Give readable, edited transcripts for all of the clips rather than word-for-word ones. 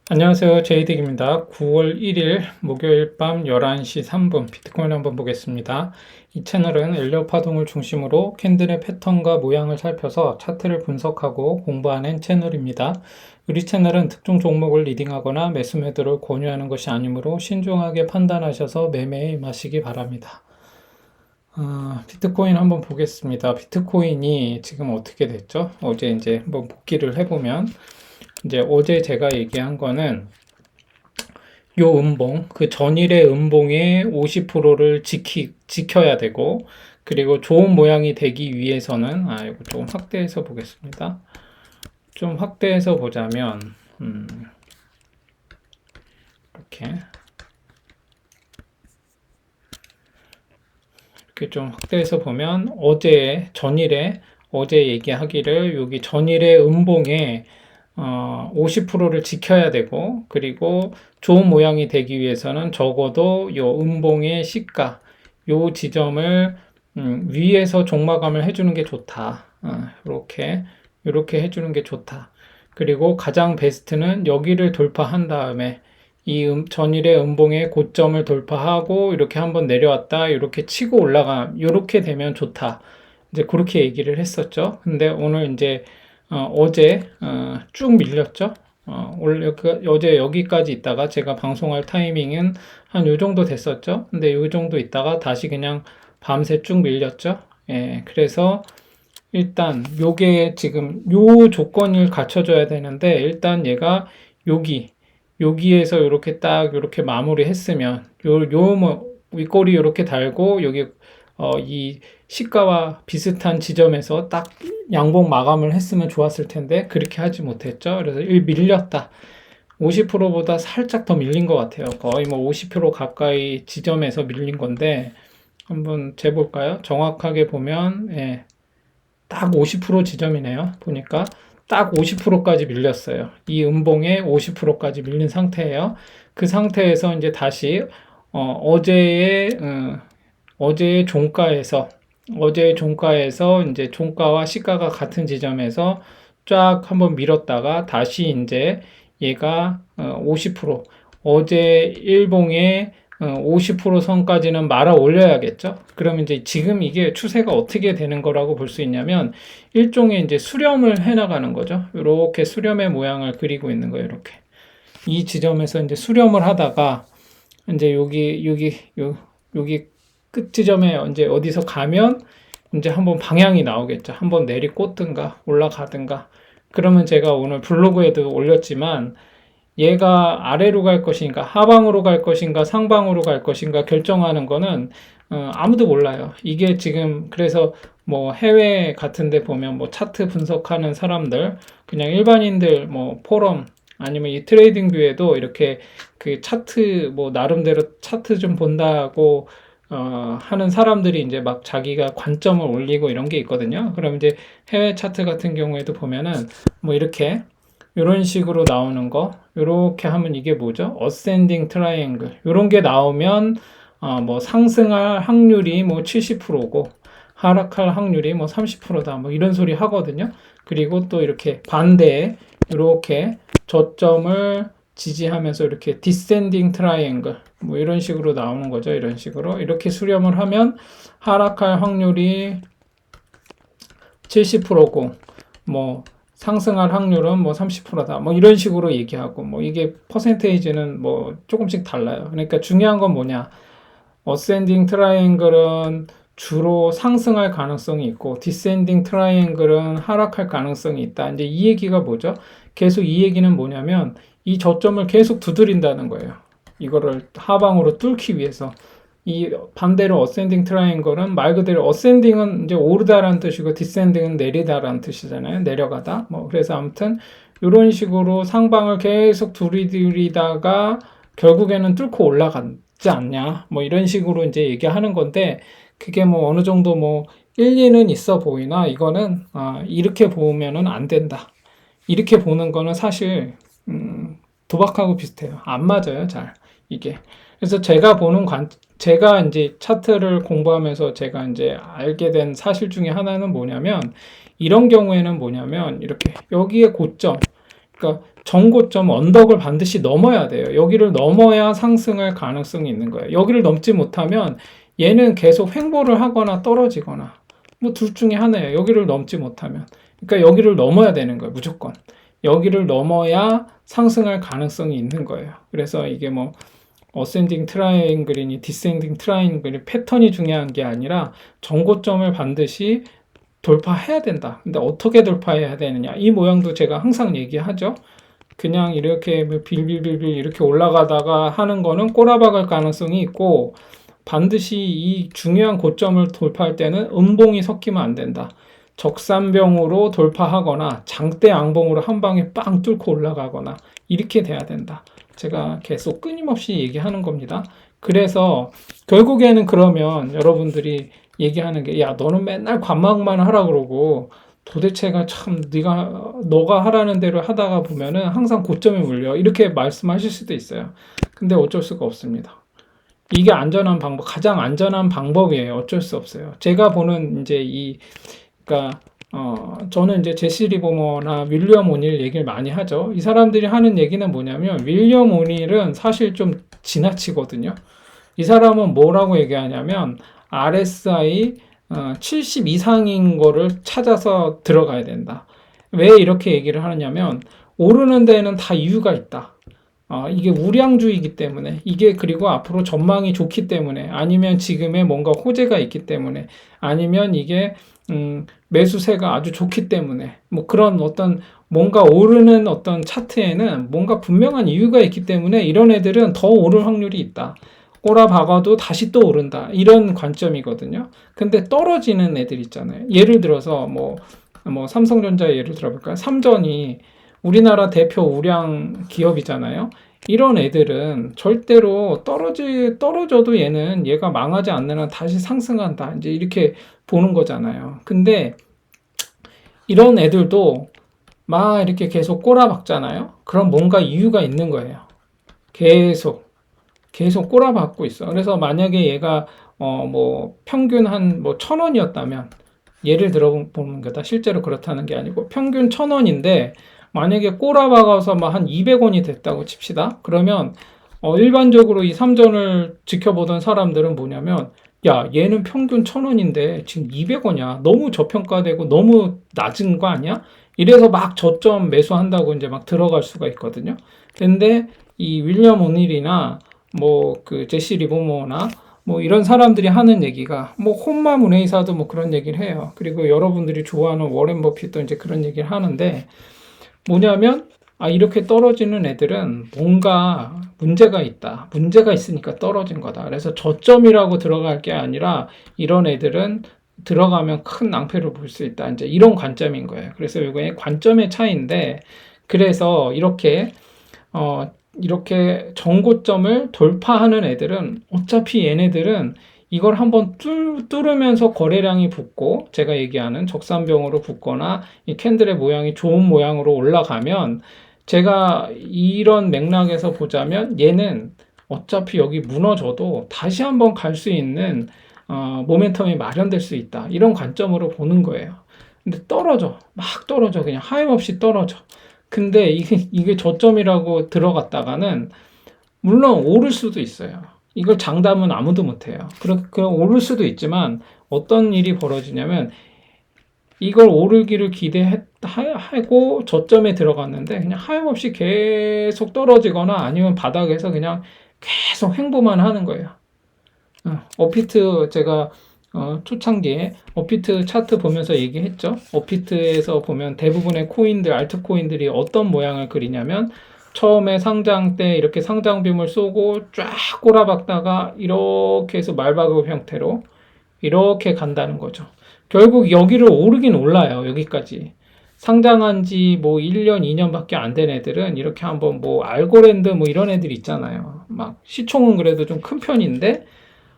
안녕하세요. 제이득입니다. 9월 1일 목요일 밤 11시 3분 비트코인 한번 보겠습니다. 이 채널은 엘리엇 파동을 중심으로 캔들의 패턴과 모양을 살펴서 차트를 분석하고 공부하는 채널입니다. 우리 채널은 특정 종목을 리딩하거나 매수 매도를 권유하는 것이 아니므로 신중하게 판단하셔서 매매에 임하시기 바랍니다. 비트코인 한번 보겠습니다. 비트코인이 지금 어떻게 됐죠? 어제 이제 한번 복기를 해보면 이제 어제 제가 얘기한 거는 요 음봉, 그 전일의 음봉의 50%를 지켜야 되고, 그리고 좋은 모양이 되기 위해서는, 이거 조금 확대해서 보겠습니다. 좀 확대해서 보자면, 이렇게 좀 확대해서 보면, 어제 얘기하기를, 여기 전일의 음봉에 50%를 지켜야 되고, 그리고 좋은 모양이 되기 위해서는 적어도 요 음봉의 시가, 요 지점을 위에서 종마감을 해주는 게 좋다. 이렇게 해주는 게 좋다. 그리고 가장 베스트는 여기를 돌파한 다음에 이 전일의 음봉의 고점을 돌파하고 이렇게 한번 내려왔다. 이렇게 치고 이렇게 되면 좋다. 이제 그렇게 얘기를 했었죠. 근데 오늘 이제 어제 쭉 밀렸죠. 어제 여기까지 있다가 제가 방송할 타이밍은 한 요 정도 됐었죠. 근데 요 정도 있다가 다시 그냥 밤새 쭉 밀렸죠. 예, 그래서 일단 요게 지금 요 조건을 갖춰줘야 되는데 일단 얘가 여기에서 이렇게 딱 이렇게 마무리했으면 뭐 윗꼬리 이렇게 달고 여기 이 시가와 비슷한 지점에서 딱 양봉 마감을 했으면 좋았을 텐데 그렇게 하지 못했죠. 그래서 밀렸다. 50%보다 살짝 더 밀린 것 같아요. 거의 뭐 50% 가까이 지점에서 밀린 건데 한번 재볼까요? 정확하게 보면 딱 50% 지점이네요. 보니까 딱 50%까지 밀렸어요. 이 음봉에 50%까지 밀린 상태예요. 그 상태에서 이제 다시 어제의 종가에서 이제 종가와 시가가 같은 지점에서 쫙 한번 밀었다가 다시 이제 얘가 50% 어제 일봉의 50% 선까지는 말아 올려야겠죠. 그러면 이제 지금 이게 추세가 어떻게 되는 거라고 볼 수 있냐면 일종의 이제 수렴을 해 나가는 거죠. 이렇게 수렴의 모양을 그리고 있는 거예요. 이렇게 이 지점에서 이제 수렴을 하다가 이제 여기 끝 지점에 이제 어디서 가면 이제 한번 방향이 나오겠죠. 한번 내리꽂든가 올라가든가. 그러면 제가 오늘 블로그에도 올렸지만 얘가 아래로 갈 것인가, 하방으로 갈 것인가, 상방으로 갈 것인가 결정하는 거는 아무도 몰라요. 이게 지금 그래서 뭐 해외 같은 데 보면 뭐 차트 분석하는 사람들, 그냥 일반인들 뭐 포럼 아니면 이 트레이딩 뷰에도 이렇게 그 차트 뭐 나름대로 차트 좀 본다고 하는 사람들이 이제 막 자기가 관점을 올리고 이런 게 있거든요. 그럼 이제 해외 차트 같은 경우에도 보면은 뭐 이런 식으로 나오는 거, 이렇게 하면 이게 뭐죠? 어센딩 트라이앵글. 이런 게 나오면 뭐 상승할 확률이 뭐 70%고 하락할 확률이 뭐 30%다. 뭐 이런 소리 하거든요. 그리고 또 이렇게 반대에 이렇게 저점을 지지하면서 이렇게 디센딩 트라이앵글 뭐 이런 식으로 나오는 거죠. 이런 식으로 이렇게 수렴을 하면 하락할 확률이 70%고 뭐 상승할 확률은 뭐 30%다. 뭐 이런 식으로 얘기하고 뭐 이게 퍼센테이지는 뭐 조금씩 달라요. 그러니까 중요한 건 뭐냐? 어센딩 트라이앵글은 주로 상승할 가능성이 있고 디센딩 트라이앵글은 하락할 가능성이 있다. 이제 이 얘기가 뭐죠? 계속 이 얘기는 뭐냐면 이 저점을 계속 두드린다는 거예요. 이거를 하방으로 뚫기 위해서. 이 반대로 어센딩 트라이앵글은 말 그대로 어센딩은 이제 오르다라는 뜻이고 디센딩은 내리다라는 뜻이잖아요. 내려가다. 뭐 그래서 아무튼 이런 식으로 상방을 계속 두드리다가 결국에는 뚫고 올라가지 않냐. 뭐 이런 식으로 이제 얘기하는 건데 그게 뭐 어느 정도 뭐 일리는 있어 보이나 이거는 이렇게 보면은 안 된다. 이렇게 보는 거는 사실 도박하고 비슷해요. 안 맞아요, 잘 이게. 그래서 제가 이제 차트를 공부하면서 제가 이제 알게 된 사실 중에 하나는 뭐냐면 이런 경우에는 뭐냐면 이렇게 여기에 고점 그러니까 전고점 언덕을 반드시 넘어야 돼요. 여기를 넘어야 상승할 가능성이 있는 거예요. 여기를 넘지 못하면 얘는 계속 횡보를 하거나 떨어지거나 뭐 둘 중에 하나예요. 여기를 넘지 못하면. 그러니까 여기를 넘어야 되는 거예요. 무조건. 여기를 넘어야 상승할 가능성이 있는 거예요. 그래서 이게 뭐 어센딩 트라이앵글이니 디센딩 트라이앵글이 패턴이 중요한 게 아니라 전고점을 반드시 돌파해야 된다. 근데 어떻게 돌파해야 되느냐? 이 모양도 제가 항상 얘기하죠. 그냥 이렇게 빌빌빌빌 이렇게 올라가다가 하는 거는 꼬라박을 가능성이 있고 반드시 이 중요한 고점을 돌파할 때는 음봉이 섞이면 안 된다. 적산병으로 돌파하거나 장대 양봉으로 한 방에 빵 뚫고 올라가거나 이렇게 돼야 된다. 제가 계속 끊임없이 얘기하는 겁니다. 그래서 결국에는 그러면 여러분들이 얘기하는 게 야 너는 맨날 관망만 하라 그러고 도대체가 참 너가 하라는 대로 하다가 보면은 항상 고점에 물려 이렇게 말씀하실 수도 있어요. 근데 어쩔 수가 없습니다. 이게 안전한 방법, 가장 안전한 방법이에요. 어쩔 수 없어요. 제가 보는 이제 그러니까 저는 이제 제시 리버머나 윌리엄 오닐 얘기를 많이 하죠. 이 사람들이 하는 얘기는 뭐냐면 윌리엄 오닐은 사실 좀 지나치거든요. 이 사람은 뭐라고 얘기하냐면 RSI 70 이상인 거를 찾아서 들어가야 된다. 왜 이렇게 얘기를 하느냐면 오르는 데는 다 이유가 있다. 이게 우량주이기 때문에 이게 그리고 앞으로 전망이 좋기 때문에 아니면 지금의 뭔가 호재가 있기 때문에 아니면 이게 매수세가 아주 좋기 때문에 뭐 그런 어떤 뭔가 오르는 어떤 차트에는 뭔가 분명한 이유가 있기 때문에 이런 애들은 더 오를 확률이 있다. 꼬라박아도 다시 또 오른다. 이런 관점이거든요. 근데 떨어지는 애들 있잖아요. 예를 들어서 뭐 삼성전자 예를 들어볼까요? 삼전이 우리나라 대표 우량 기업이잖아요. 이런 애들은 절대로 떨어져도 얘가 망하지 않는 한 다시 상승한다. 이제 이렇게 보는 거잖아요. 근데 이런 애들도 막 이렇게 계속 꼬라박잖아요. 그럼 뭔가 이유가 있는 거예요. 계속 꼬라박고 있어. 그래서 만약에 얘가 뭐 평균 한 뭐 1,000원이었다면 예를 들어보는 거다. 실제로 그렇다는 게 아니고 평균 1,000원인데 만약에 꼬라박아서 막 한 200원이 됐다고 칩시다. 그러면 일반적으로 이 삼전을 지켜보던 사람들은 뭐냐면 야 얘는 평균 1,000원인데 지금 200원이야. 너무 저평가되고 너무 낮은 거 아니야? 이래서 막 저점 매수한다고 이제 막 들어갈 수가 있거든요. 근데 이 윌리엄 오닐이나 뭐 그 제시 리버머나 뭐 이런 사람들이 하는 얘기가 뭐 혼마 문회의사도 뭐 그런 얘기를 해요. 그리고 여러분들이 좋아하는 워렌 버핏도 이제 그런 얘기를 하는데 뭐냐면 이렇게 떨어지는 애들은 뭔가 문제가 있다. 문제가 있으니까 떨어진 거다. 그래서 저점이라고 들어갈 게 아니라 이런 애들은 들어가면 큰 낭패를 볼 수 있다. 이제 이런 관점인 거예요. 그래서 이게 관점의 차이인데 그래서 이렇게 정고점을 돌파하는 애들은 어차피 얘네들은 이걸 한번 뚫으면서 거래량이 붙고 제가 얘기하는 적산병으로 붙거나 이 캔들의 모양이 좋은 모양으로 올라가면 제가 이런 맥락에서 보자면 얘는 어차피 여기 무너져도 다시 한번 갈 수 있는 모멘텀이 마련될 수 있다. 이런 관점으로 보는 거예요. 근데 막 떨어져. 그냥 하염없이 떨어져. 근데 이게 저점이라고 들어갔다가는 물론 오를 수도 있어요. 이걸 장담은 아무도 못해요. 그럼 오를 수도 있지만 어떤 일이 벌어지냐면 이걸 오르기를 기대하고 저점에 들어갔는데 그냥 하염없이 계속 떨어지거나 아니면 바닥에서 그냥 계속 횡보만 하는 거예요. 어피트 제가 초창기에 어피트 차트 보면서 얘기했죠. 어피트에서 보면 대부분의 코인들, 알트코인들이 어떤 모양을 그리냐면 처음에 상장 때 이렇게 상장빔을 쏘고 쫙 꼬라박다가 이렇게 해서 말바굽 형태로 이렇게 간다는 거죠. 결국 여기를 오르긴 올라요. 여기까지. 상장한 지 뭐 1년, 2년밖에 안 된 애들은 이렇게 한번 뭐 알고랜드 뭐 이런 애들 있잖아요. 막 시총은 그래도 좀 큰 편인데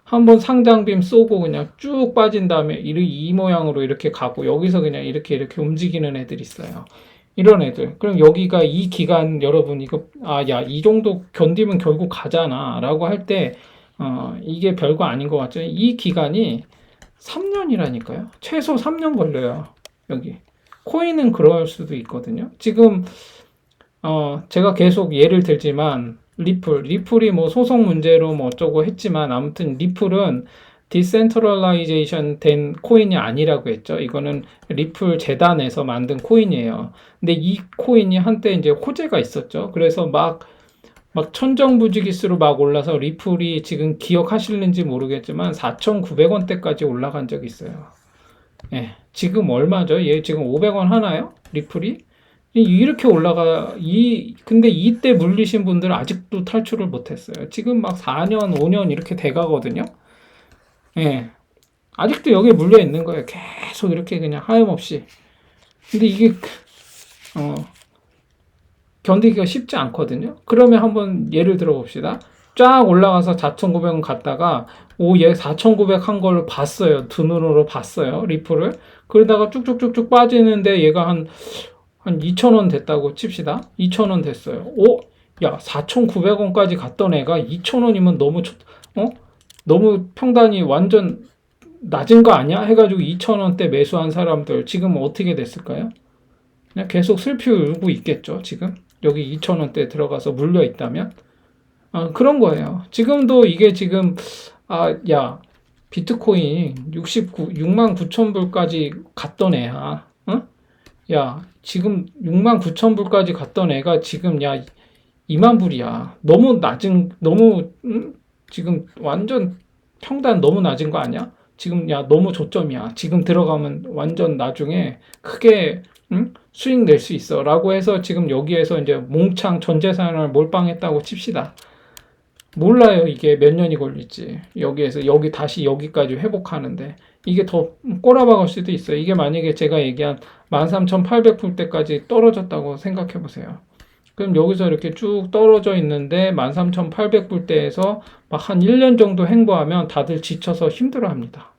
한번 상장빔 쏘고 그냥 쭉 빠진 다음에 이 모양으로 이렇게 가고 여기서 그냥 이렇게 움직이는 애들 있어요. 이런 애들. 그럼 여기가 이 기간 여러분 이거 야, 이 정도 견디면 결국 가잖아 라고 할 때 이게 별거 아닌 것 같죠. 이 기간이 3년이라니까요. 최소 3년 걸려요. 여기. 코인은 그럴 수도 있거든요. 지금 제가 계속 예를 들지만 리플이 뭐 소송 문제로 뭐 어쩌고 했지만 아무튼 리플은 디센트럴라이제이션 된 코인이 아니라고 했죠. 이거는 리플 재단에서 만든 코인이에요. 근데 이 코인이 한때 이제 호재가 있었죠. 그래서 막 천정부지기수로 막 올라서 리플이 지금 기억하실는지 모르겠지만 4,900원대까지 올라간 적이 있어요. 예, 지금 얼마죠? 얘 지금 500원 하나요? 리플이? 이렇게 근데 이때 물리신 분들은 아직도 탈출을 못했어요. 지금 막 4년, 5년 이렇게 돼가거든요. 예, 아직도 여기에 물려 있는 거예요. 계속 이렇게 그냥 하염없이. 근데 이게, 어, 견디기가 쉽지 않거든요. 그러면 한번 예를 들어 봅시다. 쫙 올라가서 4,900원 갔다가 얘 4,900 한 걸로 봤어요. 두 눈으로 봤어요. 리플을. 그러다가 쭉쭉쭉쭉 빠지는데 얘가 한 2,000원 됐다고 칩시다. 2,000원 됐어요. 야, 4,900원까지 갔던 애가 2,000원이면 너무 평단이 완전 낮은 거 아니야? 해가지고 2,000원대 매수한 사람들 지금 어떻게 됐을까요? 그냥 계속 슬피 울고 있겠죠, 지금. 여기 2,000원대 들어가서 물려 있다면. 그런 거예요. 지금도 이게 지금, 야, 비트코인 6만 9천 불까지 갔던 애야. 어? 야, 지금 6만 9천 불까지 갔던 애가 지금, 야, 2만 불이야. 지금 완전 평단 너무 낮은 거 아니야? 지금, 야, 너무 저점이야. 지금 들어가면 완전 나중에 크게, 수익 낼 수 있어. 라고 해서 지금 여기에서 이제 몽창 전 재산을 몰빵했다고 칩시다. 몰라요. 이게 몇 년이 걸릴지. 여기 다시 여기까지 회복하는데. 이게 더 꼬라박을 수도 있어요. 이게 만약에 제가 얘기한 13,800불대까지 떨어졌다고 생각해 보세요. 그럼 여기서 이렇게 쭉 떨어져 있는데 13,800불대에서 막 한 1년 정도 행보하면 다들 지쳐서 힘들어 합니다.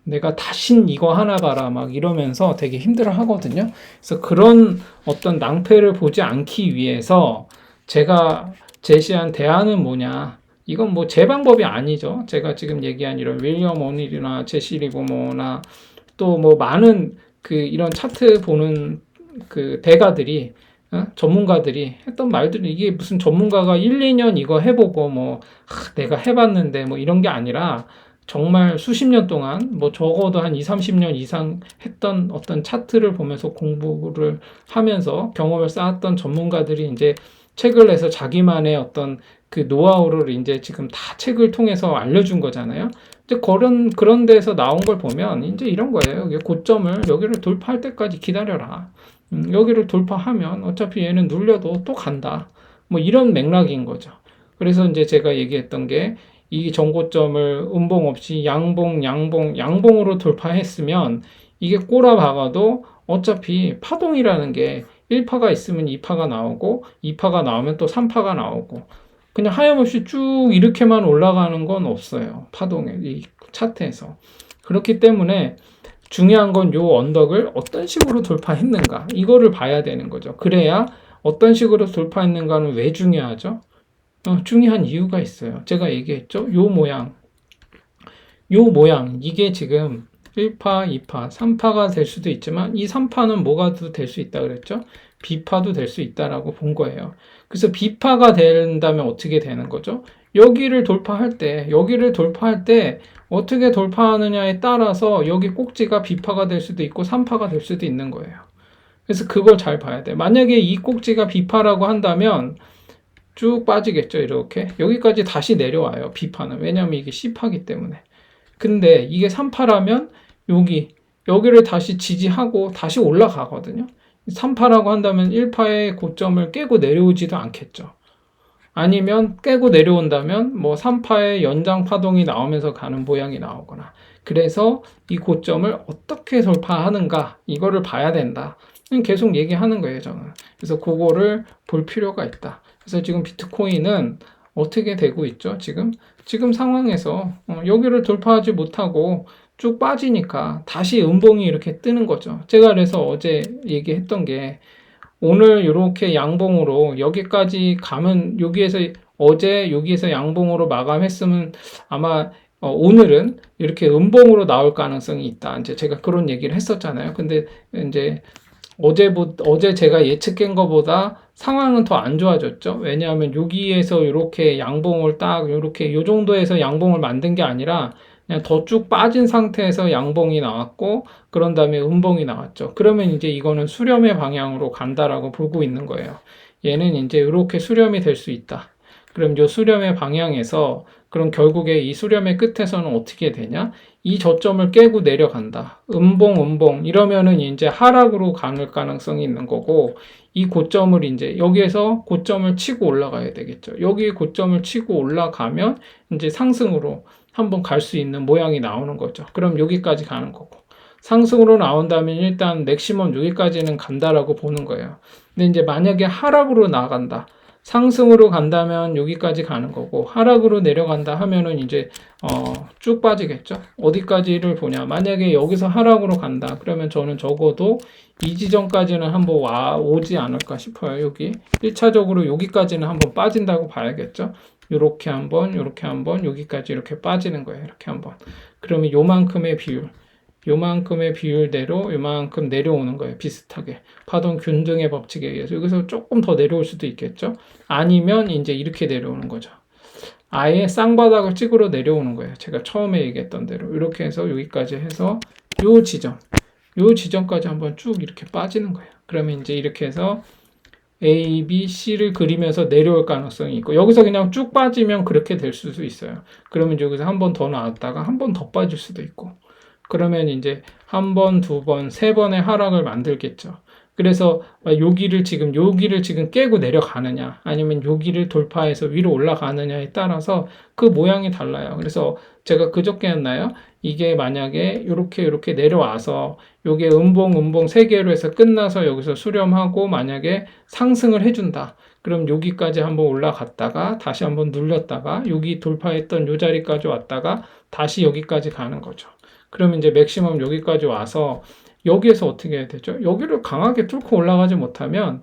내가 다신 이거 하나 봐라 막 이러면서 되게 힘들어 하거든요. 그래서 그런 어떤 낭패를 보지 않기 위해서 제가 제시한 대안은 뭐냐? 이건 뭐 제 방법이 아니죠. 제가 지금 얘기한 이런 윌리엄 오닐이나 제시 리버모나 또 뭐 많은 이런 차트 보는 대가들이 전문가들이 했던 말들이 이게 무슨 전문가가 1, 2년 이거 해보고 내가 해봤는데 뭐 이런 게 아니라 정말 수십 년 동안 뭐 적어도 한 2, 30년 이상 했던 어떤 차트를 보면서 공부를 하면서 경험을 쌓았던 전문가들이 이제 책을 내서 자기만의 어떤 노하우를 이제 지금 다 책을 통해서 알려준 거잖아요. 이제 그런 데서 나온 걸 보면 이제 이런 거예요. 고점을 여기를 돌파할 때까지 기다려라. 여기를 돌파하면 어차피 얘는 눌려도 또 간다. 뭐 이런 맥락인 거죠. 그래서 이제 제가 얘기했던 게 이 전고점을 음봉 없이 양봉으로 돌파했으면 이게 꼬라박아도 어차피 파동이라는 게 1파가 있으면 2파가 나오고 2파가 나오면 또 3파가 나오고 그냥 하염없이 쭉 이렇게만 올라가는 건 없어요. 파동에 이 차트에서. 그렇기 때문에 중요한 건 요 언덕을 어떤 식으로 돌파했는가 이거를 봐야 되는 거죠. 그래야 어떤 식으로 돌파했는가는 왜 중요하죠? 중요한 이유가 있어요. 제가 얘기했죠. 요 모양 이게 지금 1파, 2파, 3파가 될 수도 있지만 이 3파는 뭐가 될 수 있다 그랬죠? B파도 될 수 있다라고 본 거예요. 그래서 B파가 된다면 어떻게 되는 거죠? 여기를 돌파할 때 어떻게 돌파하느냐에 따라서 여기 꼭지가 B파가 될 수도 있고 3파가 될 수도 있는 거예요. 그래서 그걸 잘 봐야 돼. 만약에 이 꼭지가 B파라고 한다면 쭉 빠지겠죠. 이렇게 여기까지 다시 내려와요. B파는. 왜냐하면 이게 C파기 때문에. 근데 이게 3파라면 여기를 다시 지지하고 다시 올라가거든요. 3파라고 한다면 1파의 고점을 깨고 내려오지도 않겠죠. 아니면 깨고 내려온다면 뭐 3파의 연장 파동이 나오면서 가는 모양이 나오거나. 그래서 이 고점을 어떻게 돌파하는가 이거를 봐야 된다. 계속 얘기하는 거예요, 저는. 그래서 그거를 볼 필요가 있다. 그래서 지금 비트코인은 어떻게 되고 있죠? 지금 상황에서 여기를 돌파하지 못하고 쭉 빠지니까 다시 음봉이 이렇게 뜨는 거죠. 제가 그래서 어제 얘기했던 게 오늘 이렇게 양봉으로 여기까지 가면 여기에서 양봉으로 마감했으면 아마 오늘은 이렇게 음봉으로 나올 가능성이 있다. 이제 제가 그런 얘기를 했었잖아요. 근데 이제 어제 제가 예측한 것보다 상황은 더 안 좋아졌죠. 왜냐하면 여기에서 이렇게 양봉을 딱 이렇게 요 정도에서 양봉을 만든 게 아니라 그냥 더 쭉 빠진 상태에서 양봉이 나왔고 그런 다음에 음봉이 나왔죠. 그러면 이제 이거는 수렴의 방향으로 간다라고 보고 있는 거예요. 얘는 이제 이렇게 수렴이 될 수 있다. 그럼 이 수렴의 방향에서 그럼 결국에 이 수렴의 끝에서는 어떻게 되냐? 이 저점을 깨고 내려간다. 음봉 이러면은 이제 하락으로 가는 가능성이 있는 거고 이 고점을 이제 여기에서 고점을 치고 올라가야 되겠죠. 여기 고점을 치고 올라가면 이제 상승으로 한번 갈 수 있는 모양이 나오는 거죠. 그럼 여기까지 가는 거고. 상승으로 나온다면 일단 맥시멈 여기까지는 간다라고 보는 거예요. 근데 이제 만약에 하락으로 나간다. 상승으로 간다면 여기까지 가는 거고 하락으로 내려간다 하면은 이제 쭉 빠지겠죠. 어디까지를 보냐. 만약에 여기서 하락으로 간다. 그러면 저는 적어도 이 지점까지는 한번 오지 않을까 싶어요. 여기 1차적으로 여기까지는 한번 빠진다고 봐야겠죠. 요렇게 한번 여기까지 이렇게 빠지는 거예요. 이렇게 한번. 그러면 요만큼의 비율대로 요만큼 내려오는 거예요. 비슷하게. 파동 균등의 법칙에 의해서. 여기서 조금 더 내려올 수도 있겠죠. 아니면 이제 이렇게 내려오는 거죠. 아예 쌍바닥을 찍으러 내려오는 거예요. 제가 처음에 얘기했던 대로. 이렇게 해서 여기까지 해서 요 지점까지 한번 쭉 이렇게 빠지는 거예요. 그러면 이제 이렇게 해서 A, B, C를 그리면서 내려올 가능성이 있고 여기서 그냥 쭉 빠지면 그렇게 될 수도 있어요. 그러면 여기서 한 번 더 나왔다가 한 번 더 빠질 수도 있고 그러면 이제 한 번, 두 번, 세 번의 하락을 만들겠죠. 그래서 여기를 지금 깨고 내려가느냐 아니면 여기를 돌파해서 위로 올라가느냐에 따라서 그 모양이 달라요. 그래서 제가 그저께 했나요? 이게 만약에 이렇게 내려와서 요게 음봉 세 개로 해서 끝나서 여기서 수렴하고 만약에 상승을 해준다. 그럼 여기까지 한번 올라갔다가 다시 한번 눌렸다가 여기 돌파했던 요 자리까지 왔다가 다시 여기까지 가는 거죠. 그러면 이제 맥시멈 여기까지 와서 여기에서 어떻게 해야 되죠? 여기를 강하게 뚫고 올라가지 못하면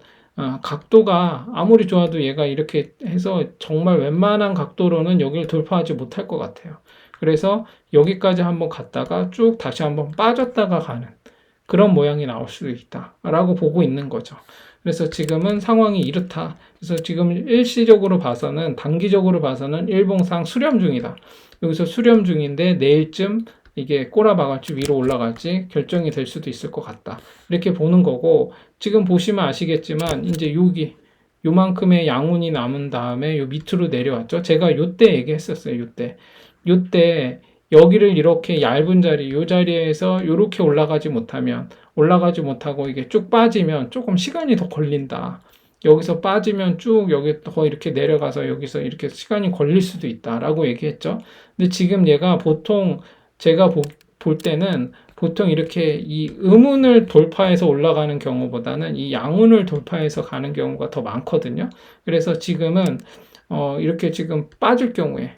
각도가 아무리 좋아도 얘가 이렇게 해서 정말 웬만한 각도로는 여기를 돌파하지 못할 것 같아요. 그래서 여기까지 한번 갔다가 쭉 다시 한번 빠졌다가 가는 그런 모양이 나올 수도 있다라고 보고 있는 거죠. 그래서 지금은 상황이 이렇다. 그래서 지금 일시적으로 봐서는 단기적으로 봐서는 일봉상 수렴 중이다. 여기서 수렴 중인데 내일쯤 이게 꼬라박을지 위로 올라갈지 결정이 될 수도 있을 것 같다. 이렇게 보는 거고 지금 보시면 아시겠지만 이제 여기 요만큼의 양운이 남은 다음에 요 밑으로 내려왔죠. 제가 요때 얘기했었어요. 요때 여기를 이렇게 얇은 자리 요 자리에서 요렇게 올라가지 못하고 이게 쭉 빠지면 조금 시간이 더 걸린다. 여기서 빠지면 쭉 여기 더 이렇게 내려가서 여기서 이렇게 시간이 걸릴 수도 있다라고 얘기했죠. 근데 지금 얘가 보통 제가 볼 때는 보통 이렇게 이 음운을 돌파해서 올라가는 경우보다는 이 양운을 돌파해서 가는 경우가 더 많거든요. 그래서 지금은 이렇게 지금 빠질 경우에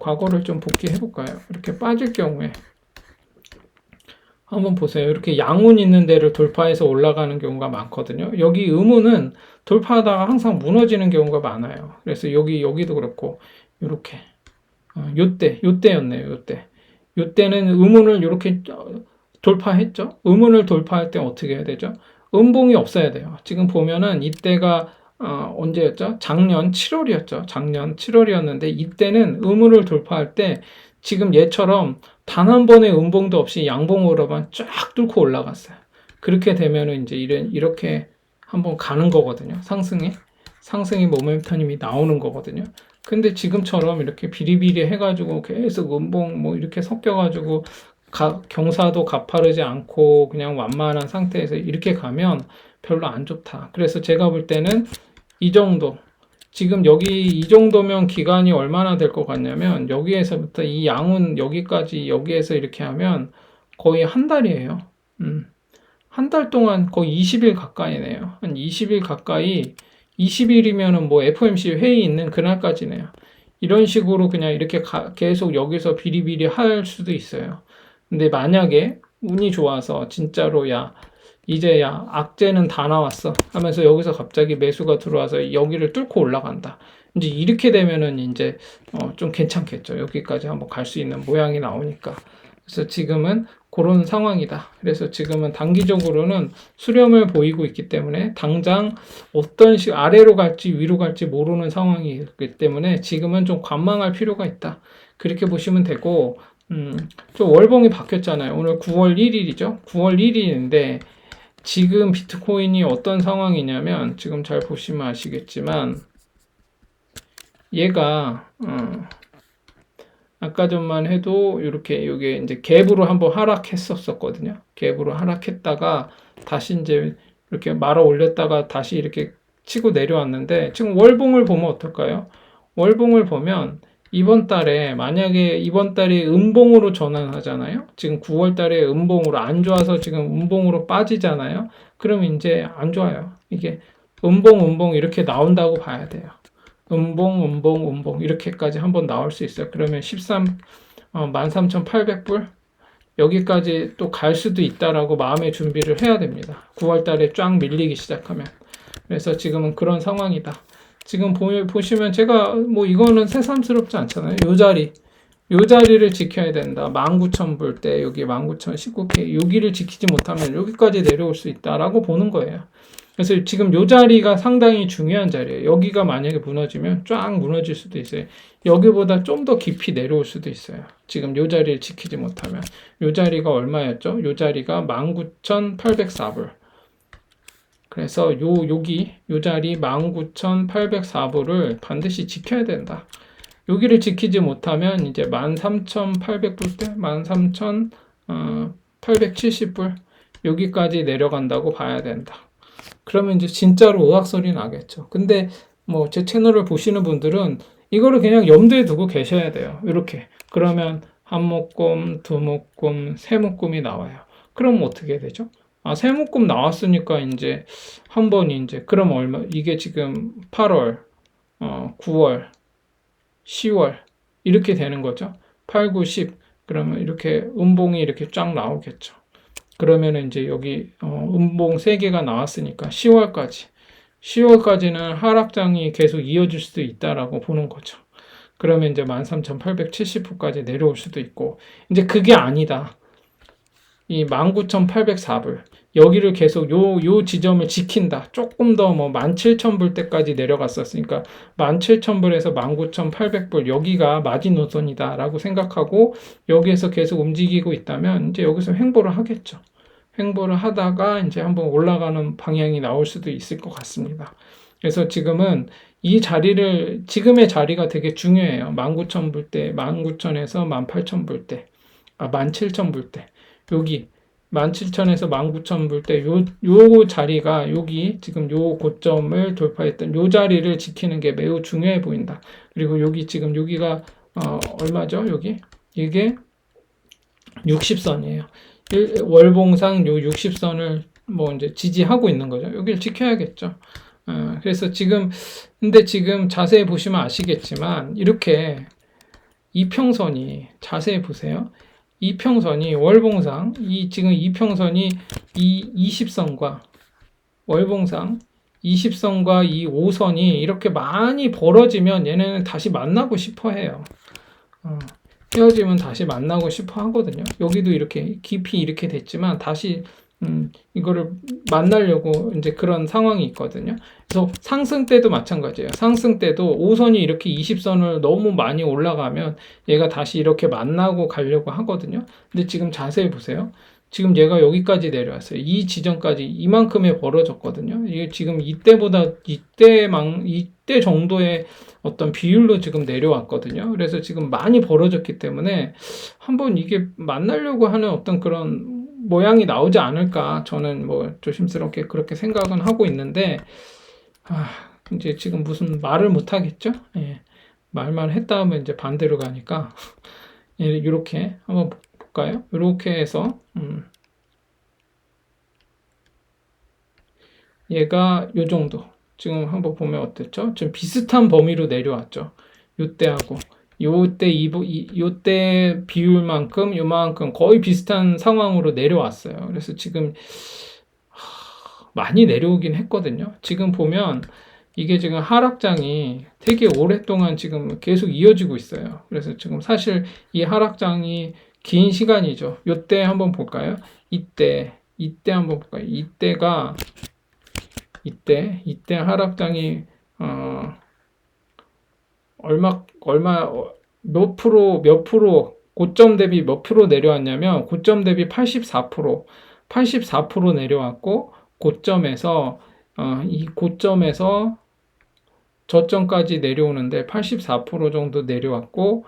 과거를 좀 복귀해 볼까요? 이렇게 빠질 경우에 한번 보세요. 이렇게 양운 있는 데를 돌파해서 올라가는 경우가 많거든요. 여기 음운은 돌파하다가 항상 무너지는 경우가 많아요. 그래서 여기도 그렇고 이렇게 요때였네요. 요때는 음운을 이렇게 돌파했죠. 음운을 돌파할 때 어떻게 해야 되죠? 음봉이 없어야 돼요. 지금 보면은 이때가 언제였죠? 작년 7월이었죠. 작년 7월이었는데 이때는 음운을 돌파할 때 지금 얘처럼 단 한 번의 음봉도 없이 양봉으로만 쫙 뚫고 올라갔어요. 그렇게 되면은 이제 이렇게 한번 가는 거거든요. 상승의 모멘텀이 나오는 거거든요. 근데 지금처럼 이렇게 비리비리 해가지고 계속 음봉 뭐 이렇게 섞여가지고 경사도 가파르지 않고 그냥 완만한 상태에서 이렇게 가면 별로 안 좋다. 그래서 제가 볼 때는 이 정도 지금 여기 이 정도면 기간이 얼마나 될 것 같냐면 여기에서부터 이 양은 여기까지 여기에서 이렇게 하면 거의 한 달이에요. 한 달 동안 거의 20일 가까이네요. 한 20일 가까이 20일이면은 뭐 FOMC 회의 있는 그날까지네요. 이런 식으로 그냥 이렇게 계속 여기서 비리비리 할 수도 있어요. 근데 만약에 운이 좋아서 진짜로 이제 악재는 다 나왔어 하면서 여기서 갑자기 매수가 들어와서 여기를 뚫고 올라간다. 이제 이렇게 되면은 이제 좀 괜찮겠죠. 여기까지 한번 갈 수 있는 모양이 나오니까. 그래서 지금은 그런 상황이다. 그래서 지금은 단기적으로는 수렴을 보이고 있기 때문에 당장 어떤 아래로 갈지 위로 갈지 모르는 상황이기 때문에 지금은 좀 관망할 필요가 있다. 그렇게 보시면 되고, 좀 월봉이 바뀌었잖아요. 오늘 9월 1일이죠. 9월 1일인데 지금 비트코인이 어떤 상황이냐면 지금 잘 보시면 아시겠지만 얘가 아까 전만 해도 이렇게 이게 이제 갭으로 한번 하락했었거든요. 갭으로 하락했다가 다시 이제 이렇게 말아 올렸다가 다시 이렇게 치고 내려왔는데 지금 월봉을 보면 어떨까요? 월봉을 보면 이번 달에 만약에 이번 달에 음봉으로 전환하잖아요. 지금 9월 달에 음봉으로 안 좋아서 지금 음봉으로 빠지잖아요. 그러면 이제 안 좋아요. 이게 음봉 이렇게 나온다고 봐야 돼요. 음봉 이렇게까지 한번 나올 수 있어요. 그러면 13,800불 여기까지 또 갈 수도 있다라고 마음의 준비를 해야 됩니다. 9월 달에 쫙 밀리기 시작하면. 그래서 지금은 그런 상황이다. 지금 보시면 제가 뭐 이거는 새삼스럽지 않잖아요. 요 자리를 지켜야 된다. 19,000불 때 여기 19,019K 여기를 지키지 못하면 여기까지 내려올 수 있다라고 보는 거예요. 그래서 지금 요 자리가 상당히 중요한 자리예요. 여기가 만약에 무너지면 쫙 무너질 수도 있어요. 여기보다 좀 더 깊이 내려올 수도 있어요. 지금 요 자리를 지키지 못하면. 요 자리가 얼마였죠? 요 자리가 19,804불. 그래서 여기 요 자리 19,804불을 반드시 지켜야 된다. 여기를 지키지 못하면 이제 13,800불 때 13,870불 여기까지 내려간다고 봐야 된다. 그러면 이제 진짜로 의학설이 나겠죠. 근데 뭐 제 채널을 보시는 분들은 이거를 그냥 염두에 두고 계셔야 돼요. 이렇게. 그러면 한 묶음, 두 묶음, 세 묶음이 나와요. 그럼 어떻게 되죠? 세 묶음 나왔으니까 이제 한 번이 이제 그럼 얼마? 이게 지금 8월, 9월, 10월 이렇게 되는 거죠. 8, 9, 10 그러면 이렇게 음봉이 이렇게 쫙 나오겠죠. 그러면 이제 여기 음봉 3개가 나왔으니까 10월까지는 하락장이 계속 이어질 수도 있다라고 보는 거죠. 그러면 이제 13,870불까지 내려올 수도 있고 이제 그게 아니다. 이 19,804불 여기를 계속 요 지점을 지킨다. 조금 더 뭐 17,000불 때까지 내려갔었으니까 17,000불에서 19,800불 여기가 마지노선이다 라고 생각하고 여기에서 계속 움직이고 있다면 이제 여기서 횡보를 하겠죠. 횡보를 하다가 이제 한번 올라가는 방향이 나올 수도 있을 것 같습니다. 그래서 지금은 이 자리를 지금의 자리가 되게 중요해요. 19,000불 때, 19,000에서 18,000불 때, 17,000불 때 여기 17,000에서 19,000불 때 요 자리가 여기 지금 요 고점을 돌파했던 요 자리를 지키는 게 매우 중요해 보인다. 그리고 여기 지금 여기가 얼마죠? 여기 이게 60선이에요. 월봉상 요 60선을 뭐 이제 지지하고 있는 거죠. 여기를 지켜야겠죠. 그래서 근데 지금 자세히 보시면 아시겠지만 이렇게 이평선이 자세히 보세요. 이평선이 월봉상 지금 이평선이 이 20선과 월봉상 20선과 이 5선이 이렇게 많이 벌어지면 얘네는 다시 만나고 싶어 해요. 헤어지면 다시 만나고 싶어 하거든요. 여기도 이렇게 깊이 이렇게 됐지만 다시 이거를 만나려고 이제 그런 상황이 있거든요. 그래서 상승 때도 마찬가지예요. 상승 때도 5선이 이렇게 20선을 너무 많이 올라가면 얘가 다시 이렇게 만나고 가려고 하거든요. 근데 지금 자세히 보세요. 지금 얘가 여기까지 내려왔어요. 이 지점까지 이만큼에 벌어졌거든요. 이게 지금 이때 정도의 어떤 비율로 지금 내려왔거든요. 그래서 지금 많이 벌어졌기 때문에 한번 이게 만나려고 하는 어떤 그런 모양이 나오지 않을까 저는 뭐 조심스럽게 그렇게 생각은 하고 있는데 이제 지금 무슨 말을 못 하겠죠? 예. 말만 했다 하면 이제 반대로 가니까 이렇게 한번 볼까요? 이렇게 해서 얘가 요 정도 지금 한번 보면 어땠죠? 지금 비슷한 범위로 내려왔죠. 요때하고 요때 비율만큼 요만큼 거의 비슷한 상황으로 내려왔어요. 그래서 지금 많이 내려오긴 했거든요. 지금 보면 이게 지금 하락장이 되게 오랫동안 지금 계속 이어지고 있어요. 그래서 지금 사실 이 하락장이 긴 시간이죠. 요때 한번 볼까요? 이때 한번 볼까요? 이때 하락장이 몇 프로 고점 대비 몇 프로 내려왔냐면 고점 대비 84% 내려왔고 고점에서 이 고점에서 저점까지 내려오는데 84% 정도 내려왔고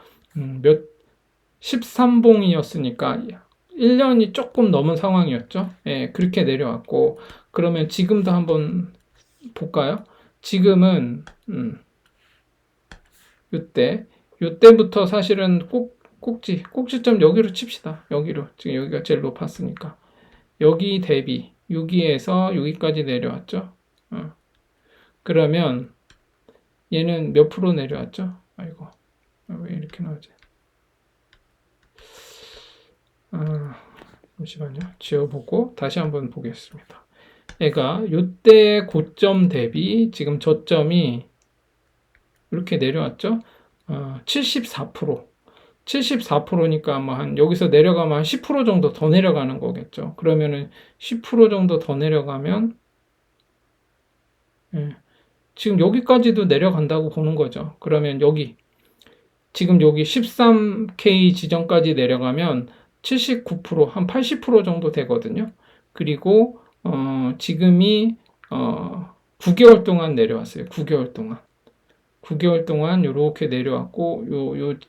13봉이었으니까 1년이 조금 넘은 상황이었죠. 예, 그렇게 내려왔고 그러면 지금도 한번 볼까요? 지금은 요때부터 사실은 꼭지점 여기로 칩시다. 여기로. 지금 여기가 제일 높았으니까. 여기 대비 6위에서 여기까지 내려왔죠. 그러면 얘는 몇 프로 내려왔죠? 아이고. 왜 이렇게 나오지? 잠시만요. 지워보고 다시 한번 보겠습니다. 얘가 요때 고점 대비 지금 저점이 이렇게 내려왔죠? 74%니까 뭐 한 여기서 내려가면 한 10% 정도 더 내려가는 거겠죠. 그러면은 10% 정도 더 내려가면 지금 여기까지도 내려간다고 보는 거죠. 그러면 지금 여기 13K 지점까지 내려가면 79%, 한 80% 정도 되거든요. 그리고 지금이 9개월 동안 내려왔어요. 9개월 동안 이렇게 내려왔고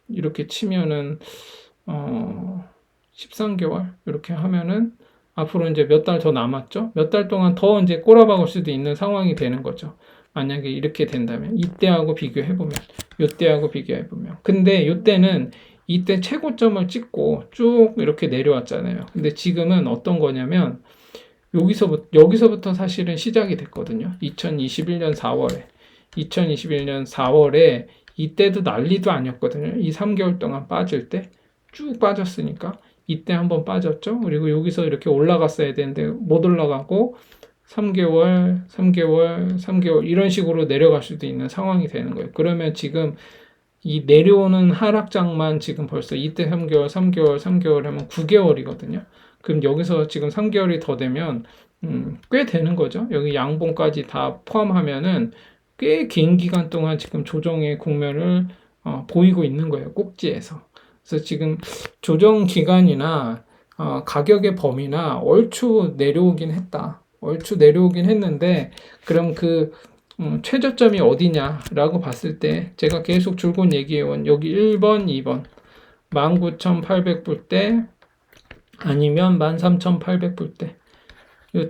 이렇게 치면은 13개월 이렇게 하면은 앞으로 이제 몇 달 더 남았죠. 몇 달 동안 더 이제 꼬라박을 수도 있는 상황이 되는 거죠. 만약에 이렇게 된다면 이때하고 비교해보면 근데 이때는 이때 최고점을 찍고 쭉 이렇게 내려왔잖아요. 근데 지금은 어떤 거냐면 여기서부터 사실은 시작이 됐거든요. 2021년 4월에 이때도 난리도 아니었거든요. 이 3개월 동안 빠질 때 쭉 빠졌으니까 이때 한번 빠졌죠. 그리고 여기서 이렇게 올라갔어야 되는데 못 올라가고 3개월 이런 식으로 내려갈 수도 있는 상황이 되는 거예요. 그러면 지금 이 내려오는 하락장만 지금 벌써 이때 3개월 하면 9개월이거든요. 그럼 여기서 지금 3개월이 더 되면 꽤 되는 거죠. 여기 양봉까지 다 포함하면은 꽤 긴 기간 동안 지금 조정의 국면을 보이고 있는 거예요. 꼭지에서. 그래서 지금 조정 기간이나 가격의 범위나 얼추 내려오긴 했는데 그럼 그 최저점이 어디냐라고 봤을 때 제가 계속 줄곧 얘기해온 여기 1번, 2번 19,800불 대 아니면 13,800불 대 이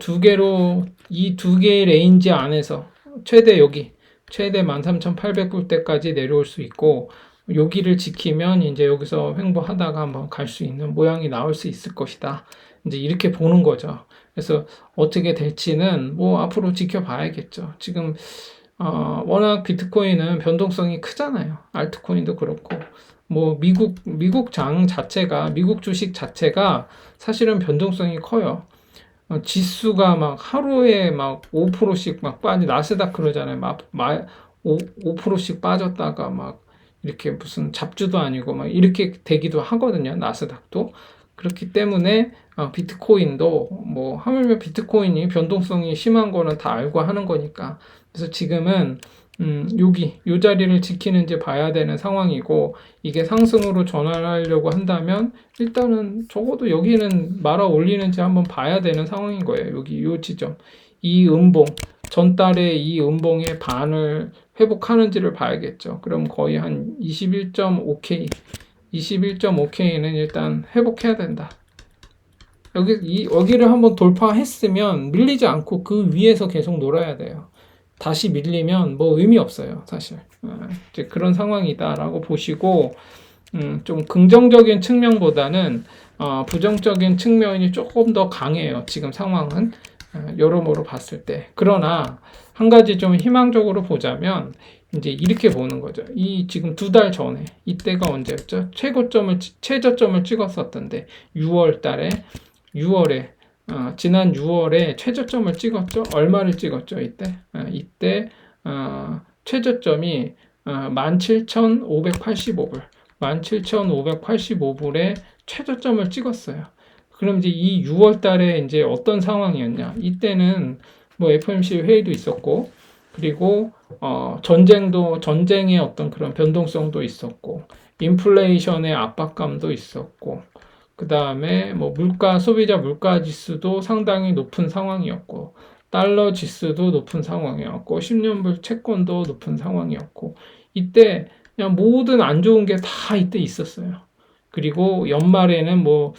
두 개의 레인지 안에서 최대 13,800불 대까지 내려올 수 있고 여기를 지키면 이제 여기서 횡보하다가 한번 갈 수 있는 모양이 나올 수 있을 것이다. 이제 이렇게 보는 거죠. 그래서 어떻게 될지는 뭐 앞으로 지켜봐야겠죠. 지금 워낙 비트코인은 변동성이 크잖아요. 알트코인도 그렇고 뭐 미국 주식 자체가 사실은 변동성이 커요. 지수가 막 하루에 막 5%씩 막 나스닥 그러잖아요. 5%씩 빠졌다가 막 이렇게 무슨 잡주도 아니고 막 이렇게 되기도 하거든요. 나스닥도. 그렇기 때문에 비트코인도 뭐 하물며 비트코인이 변동성이 심한 거는 다 알고 하는 거니까. 그래서 지금은 요 자리를 지키는지 봐야 되는 상황이고 이게 상승으로 전환하려고 한다면 일단은 적어도 여기는 말아 올리는지 한번 봐야 되는 상황인 거예요. 여기 요 지점. 이 음봉 전달에 이 음봉의 반을 회복하는지를 봐야겠죠. 그럼 거의 한 21.5K는 일단 회복해야 된다. 여기를 한번 돌파했으면 밀리지 않고 그 위에서 계속 놀아야 돼요. 다시 밀리면 뭐 의미 없어요, 사실. 이제 그런 상황이다라고 보시고, 좀 긍정적인 측면보다는 부정적인 측면이 조금 더 강해요. 지금 상황은 여러모로 봤을 때. 그러나 한 가지 좀 희망적으로 보자면 이제 이렇게 보는 거죠. 이 지금 2달 전에 이때가 언제였죠? 최저점을 찍었었던데 6월에 지난 6월에 최저점을 찍었죠. 얼마를 찍었죠? 이때 최저점이 17,585불 17,585불에 최저점을 찍었어요. 그럼 이제 이 6월 달에 이제 어떤 상황이었냐? 이때는 뭐 FOMC 회의도 있었고, 그리고 전쟁의 어떤 그런 변동성도 있었고, 인플레이션의 압박감도 있었고, 그 다음에 뭐 소비자 물가 지수도 상당히 높은 상황이었고, 달러 지수도 높은 상황이었고, 10년물 채권도 높은 상황이었고, 이때 그냥 모든 안 좋은 게 다 이때 있었어요. 그리고 연말에는 뭐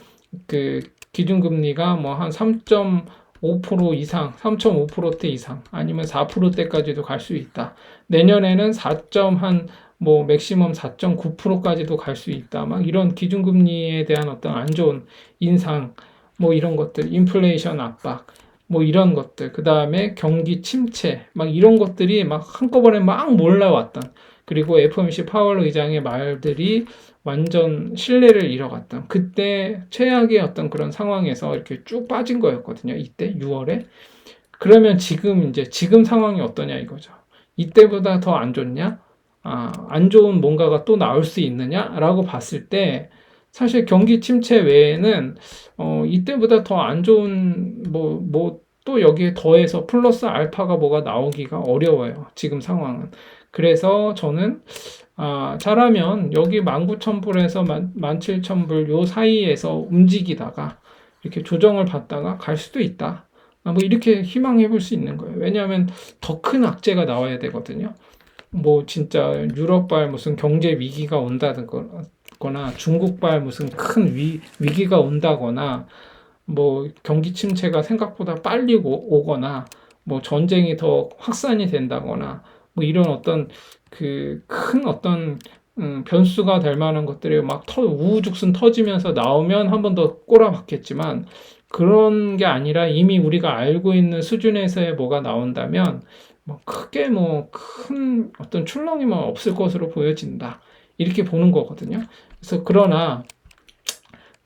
그 기준금리가 뭐 한 3.5% 이상, 3.5%대 이상, 아니면 4%대까지도 갈 수 있다. 내년에는 4뭐 맥시멈 4.9%까지도 갈 수 있다. 막 이런 기준금리에 대한 어떤 안 좋은 인상, 뭐 이런 것들, 인플레이션 압박, 뭐 이런 것들, 그 다음에 경기 침체, 막 이런 것들이 막 한꺼번에 막 몰려왔던, 그리고 FOMC 파월 의장의 말들이 완전 신뢰를 잃어갔던, 그때 최악의 어떤 그런 상황에서 이렇게 쭉 빠진 거였거든요. 이때 6월에. 그러면 지금 상황이 어떠냐 이거죠. 이때보다 더 안 좋냐? 안 좋은 뭔가가 또 나올 수 있느냐라고 봤을 때 사실 경기 침체 외에는 이때보다 더 안 좋은 또 여기에 더해서 플러스 알파가 뭐가 나오기가 어려워요. 지금 상황은. 그래서 저는 잘하면 여기 19,000불에서 17,000불 요 사이에서 움직이다가 이렇게 조정을 받다가 갈 수도 있다. 뭐 이렇게 희망해 볼 수 있는 거예요. 왜냐하면 더 큰 악재가 나와야 되거든요. 뭐 진짜 유럽발 무슨 경제 위기가 온다거나 중국발 무슨 큰 위기가 온다거나 뭐 경기 침체가 생각보다 빨리 오거나 뭐 전쟁이 더 확산이 된다거나 뭐 이런 어떤 그 큰 어떤 변수가 될 만한 것들이 막 우후죽순 터지면서 나오면 한 번 더 꼬라박겠지만 그런 게 아니라 이미 우리가 알고 있는 수준에서의 뭐가 나온다면 뭐 크게 뭐 큰 어떤 출렁이만 없을 것으로 보여진다. 이렇게 보는 거거든요. 그래서 그러나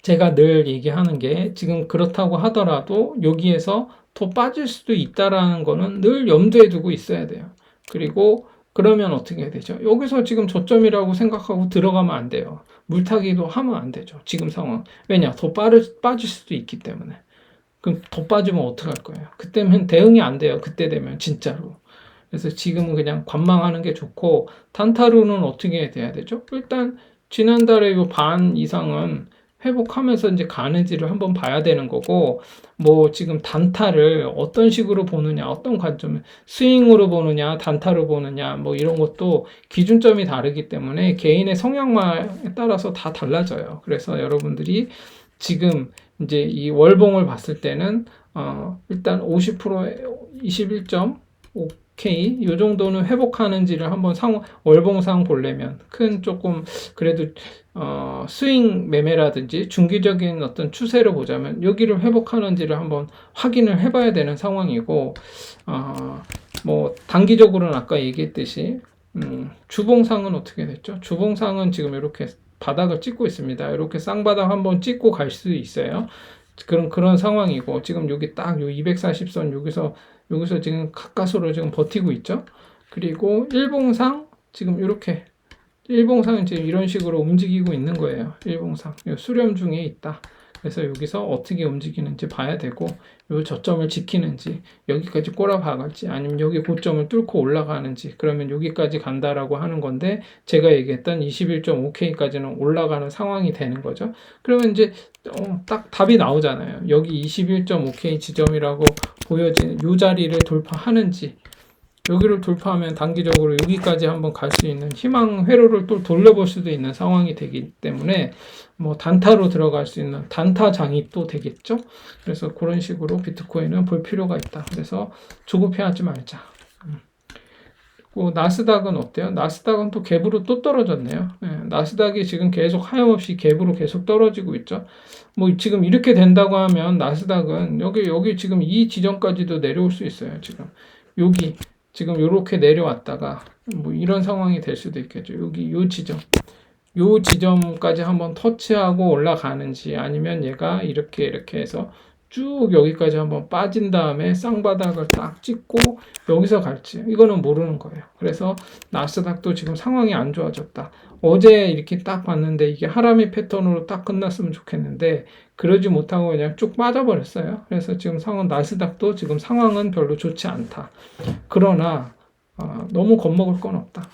제가 늘 얘기하는 게 지금 그렇다고 하더라도 여기에서 더 빠질 수도 있다라는 거는 늘 염두에 두고 있어야 돼요. 그리고 그러면 어떻게 되죠? 여기서 지금 저점이라고 생각하고 들어가면 안 돼요. 물타기도 하면 안 되죠. 지금 상황. 왜냐? 더 빠질 수도 있기 때문에. 그럼 더 빠지면 어떡할 거예요? 그때면 대응이 안 돼요. 그때 되면 진짜로. 그래서 지금은 그냥 관망하는 게 좋고 단타로는 어떻게 돼야 되죠? 일단 지난달에 요 반 이상은 회복하면서 이제 가는지를 한번 봐야 되는 거고 뭐 지금 단타를 어떤 식으로 보느냐 어떤 관점 스윙으로 보느냐 단타로 보느냐 뭐 이런 것도 기준점이 다르기 때문에 개인의 성향에 따라서 다 달라져요. 그래서 여러분들이 지금 이제 이 월봉을 봤을 때는 일단 50% 21.5 K 요 정도는 회복하는지를 한번 월봉상 보려면 큰 조금 그래도 스윙 매매라든지 중기적인 어떤 추세를 보자면 여기를 회복하는지를 한번 확인을 해봐야 되는 상황이고 뭐 단기적으로는 아까 얘기했듯이 주봉상은 어떻게 됐죠? 주봉상은 지금 이렇게 바닥을 찍고 있습니다. 이렇게 쌍바닥 한번 찍고 갈 수 있어요. 그런 상황이고 지금 여기 딱 요 240선 여기서 지금 가까스로 지금 버티고 있죠. 그리고 일봉상 지금 이렇게 일봉상은 지금 이런 식으로 움직이고 있는 거예요. 일봉상 수렴 중에 있다. 그래서 여기서 어떻게 움직이는지 봐야 되고 요 저점을 지키는지 여기까지 꼬라박을지 아니면 여기 고점을 뚫고 올라가는지 그러면 여기까지 간다라고 하는 건데 제가 얘기했던 21.5K까지는 올라가는 상황이 되는 거죠. 그러면 이제 딱 답이 나오잖아요. 여기 21.5K 지점이라고 보여지는 요 자리를 돌파하는지 여기를 돌파하면 단기적으로 여기까지 한번 갈 수 있는 희망 회로를 또 돌려볼 수도 있는 상황이 되기 때문에 뭐 단타로 들어갈 수 있는 단타장이 또 되겠죠. 그래서 그런 식으로 비트코인은 볼 필요가 있다. 그래서 조급해하지 말자. 그리고 나스닥은 어때요? 나스닥은 또 갭으로 또 떨어졌네요. 나스닥이 지금 계속 하염없이 갭으로 계속 떨어지고 있죠. 뭐 지금 이렇게 된다고 하면 나스닥은 여기 지금 이 지점까지도 내려올 수 있어요. 여기 지금 이렇게 내려왔다가 뭐 이런 상황이 될 수도 있겠죠. 여기 요 지점까지 한번 터치하고 올라가는지 아니면 얘가 이렇게 해서 쭉 여기까지 한번 빠진 다음에 쌍바닥을 딱 찍고 여기서 갈지 이거는 모르는 거예요. 그래서 나스닥도 지금 상황이 안 좋아졌다. 어제 이렇게 딱 봤는데 이게 하람이 패턴으로 딱 끝났으면 좋겠는데 그러지 못하고 그냥 쭉 빠져버렸어요. 그래서 지금 나스닥도 지금 상황은 별로 좋지 않다. 그러나 너무 겁먹을 건 없다.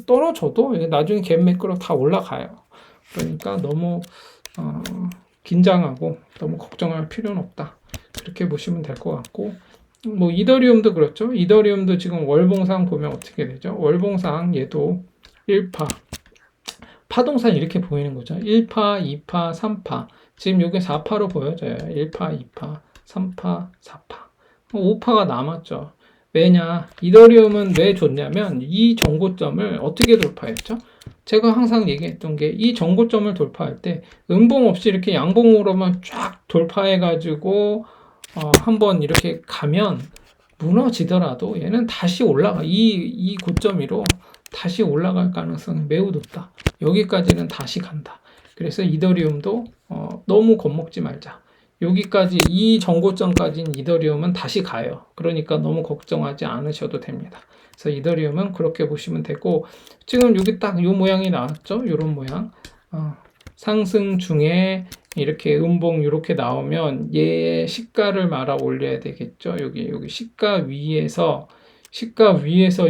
떨어져도 나중에 갭 매끄러 다 올라가요. 그러니까 너무 긴장하고 너무 걱정할 필요는 없다. 그렇게 보시면 될 것 같고, 뭐 이더리움도 그렇죠. 이더리움도 지금 월봉상 보면 어떻게 되죠? 월봉상 얘도 1파 파동산 이렇게 보이는 거죠. 1파, 2파, 3파. 지금 이게 4파로 보여져요. 1파, 2파, 3파, 4파. 5파가 남았죠. 왜냐? 이더리움은 왜 좋냐면 이 정고점을 어떻게 돌파했죠? 제가 항상 얘기했던 게 이 정고점을 돌파할 때 음봉 없이 이렇게 양봉으로만 쫙 돌파해가지고 한번 이렇게 가면 무너지더라도 얘는 다시 올라가. 이 고점 위로 다시 올라갈 가능성이 매우 높다. 여기까지는 다시 간다. 그래서 이더리움도 너무 겁먹지 말자. 여기까지 이 정고점까지는 이더리움은 다시 가요. 그러니까 너무 걱정하지 않으셔도 됩니다. 그래서 이더리움은 그렇게 보시면 되고 지금 여기 딱 이 모양이 나왔죠? 이런 모양. 상승 중에 이렇게 음봉 이렇게 나오면 얘 시가를 말아 올려야 되겠죠? 여기 시가 위에서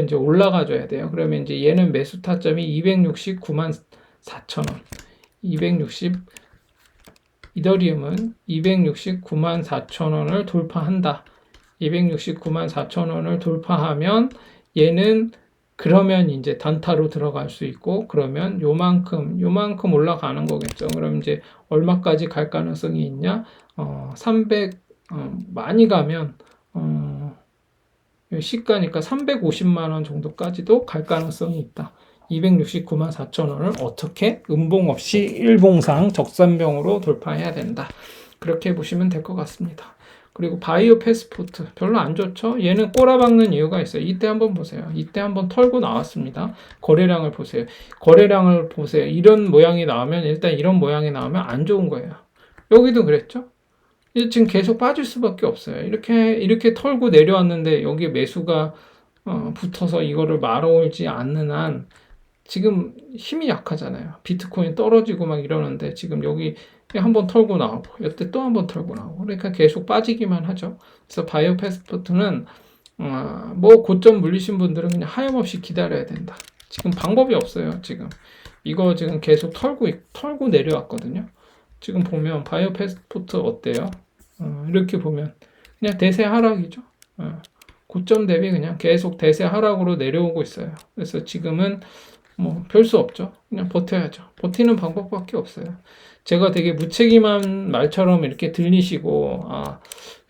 이제 올라가 줘야 돼요. 그러면 이제 얘는 매수 타점이 269만 4천 원. 260 이더리움은 269만 4천 원을 돌파한다. 269만 4천 원을 돌파하면 얘는 그러면 이제 단타로 들어갈 수 있고 그러면 요만큼 올라가는 거겠죠. 그럼 이제 얼마까지 갈 가능성이 있냐? 300 많이 가면 시가니까 350만 원 정도까지도 갈 가능성이 있다. 269만 4천 원을 어떻게 음봉 없이 일봉상 적산병으로 돌파해야 된다. 그렇게 보시면 될 것 같습니다. 그리고 바이오 패스포트 별로 안 좋죠? 얘는 꼬라박는 이유가 있어요. 이때 한번 보세요. 이때 한번 털고 나왔습니다. 거래량을 보세요. 이런 모양이 나오면 일단 이런 모양이 나오면 안 좋은 거예요. 여기도 그랬죠? 지금 계속 빠질 수밖에 없어요. 이렇게 털고 내려왔는데 여기 매수가 붙어서 이거를 말아올지 않는 한 지금 힘이 약하잖아요. 비트코인 떨어지고 막 이러는데 지금 여기 한번 털고 나오고 이때 또 한번 털고 나오고 그러니까 계속 빠지기만 하죠. 그래서 바이오 패스포트는 뭐 고점 물리신 분들은 그냥 하염없이 기다려야 된다. 지금 방법이 없어요. 지금 이거 지금 계속 털고 내려왔거든요. 지금 보면 바이오 패스포트 어때요? 이렇게 보면 그냥 대세 하락이죠. 고점 대비 그냥 계속 대세 하락으로 내려오고 있어요. 그래서 지금은 뭐 별 수 없죠. 그냥 버텨야죠. 버티는 방법밖에 없어요. 제가 되게 무책임한 말처럼 이렇게 들리시고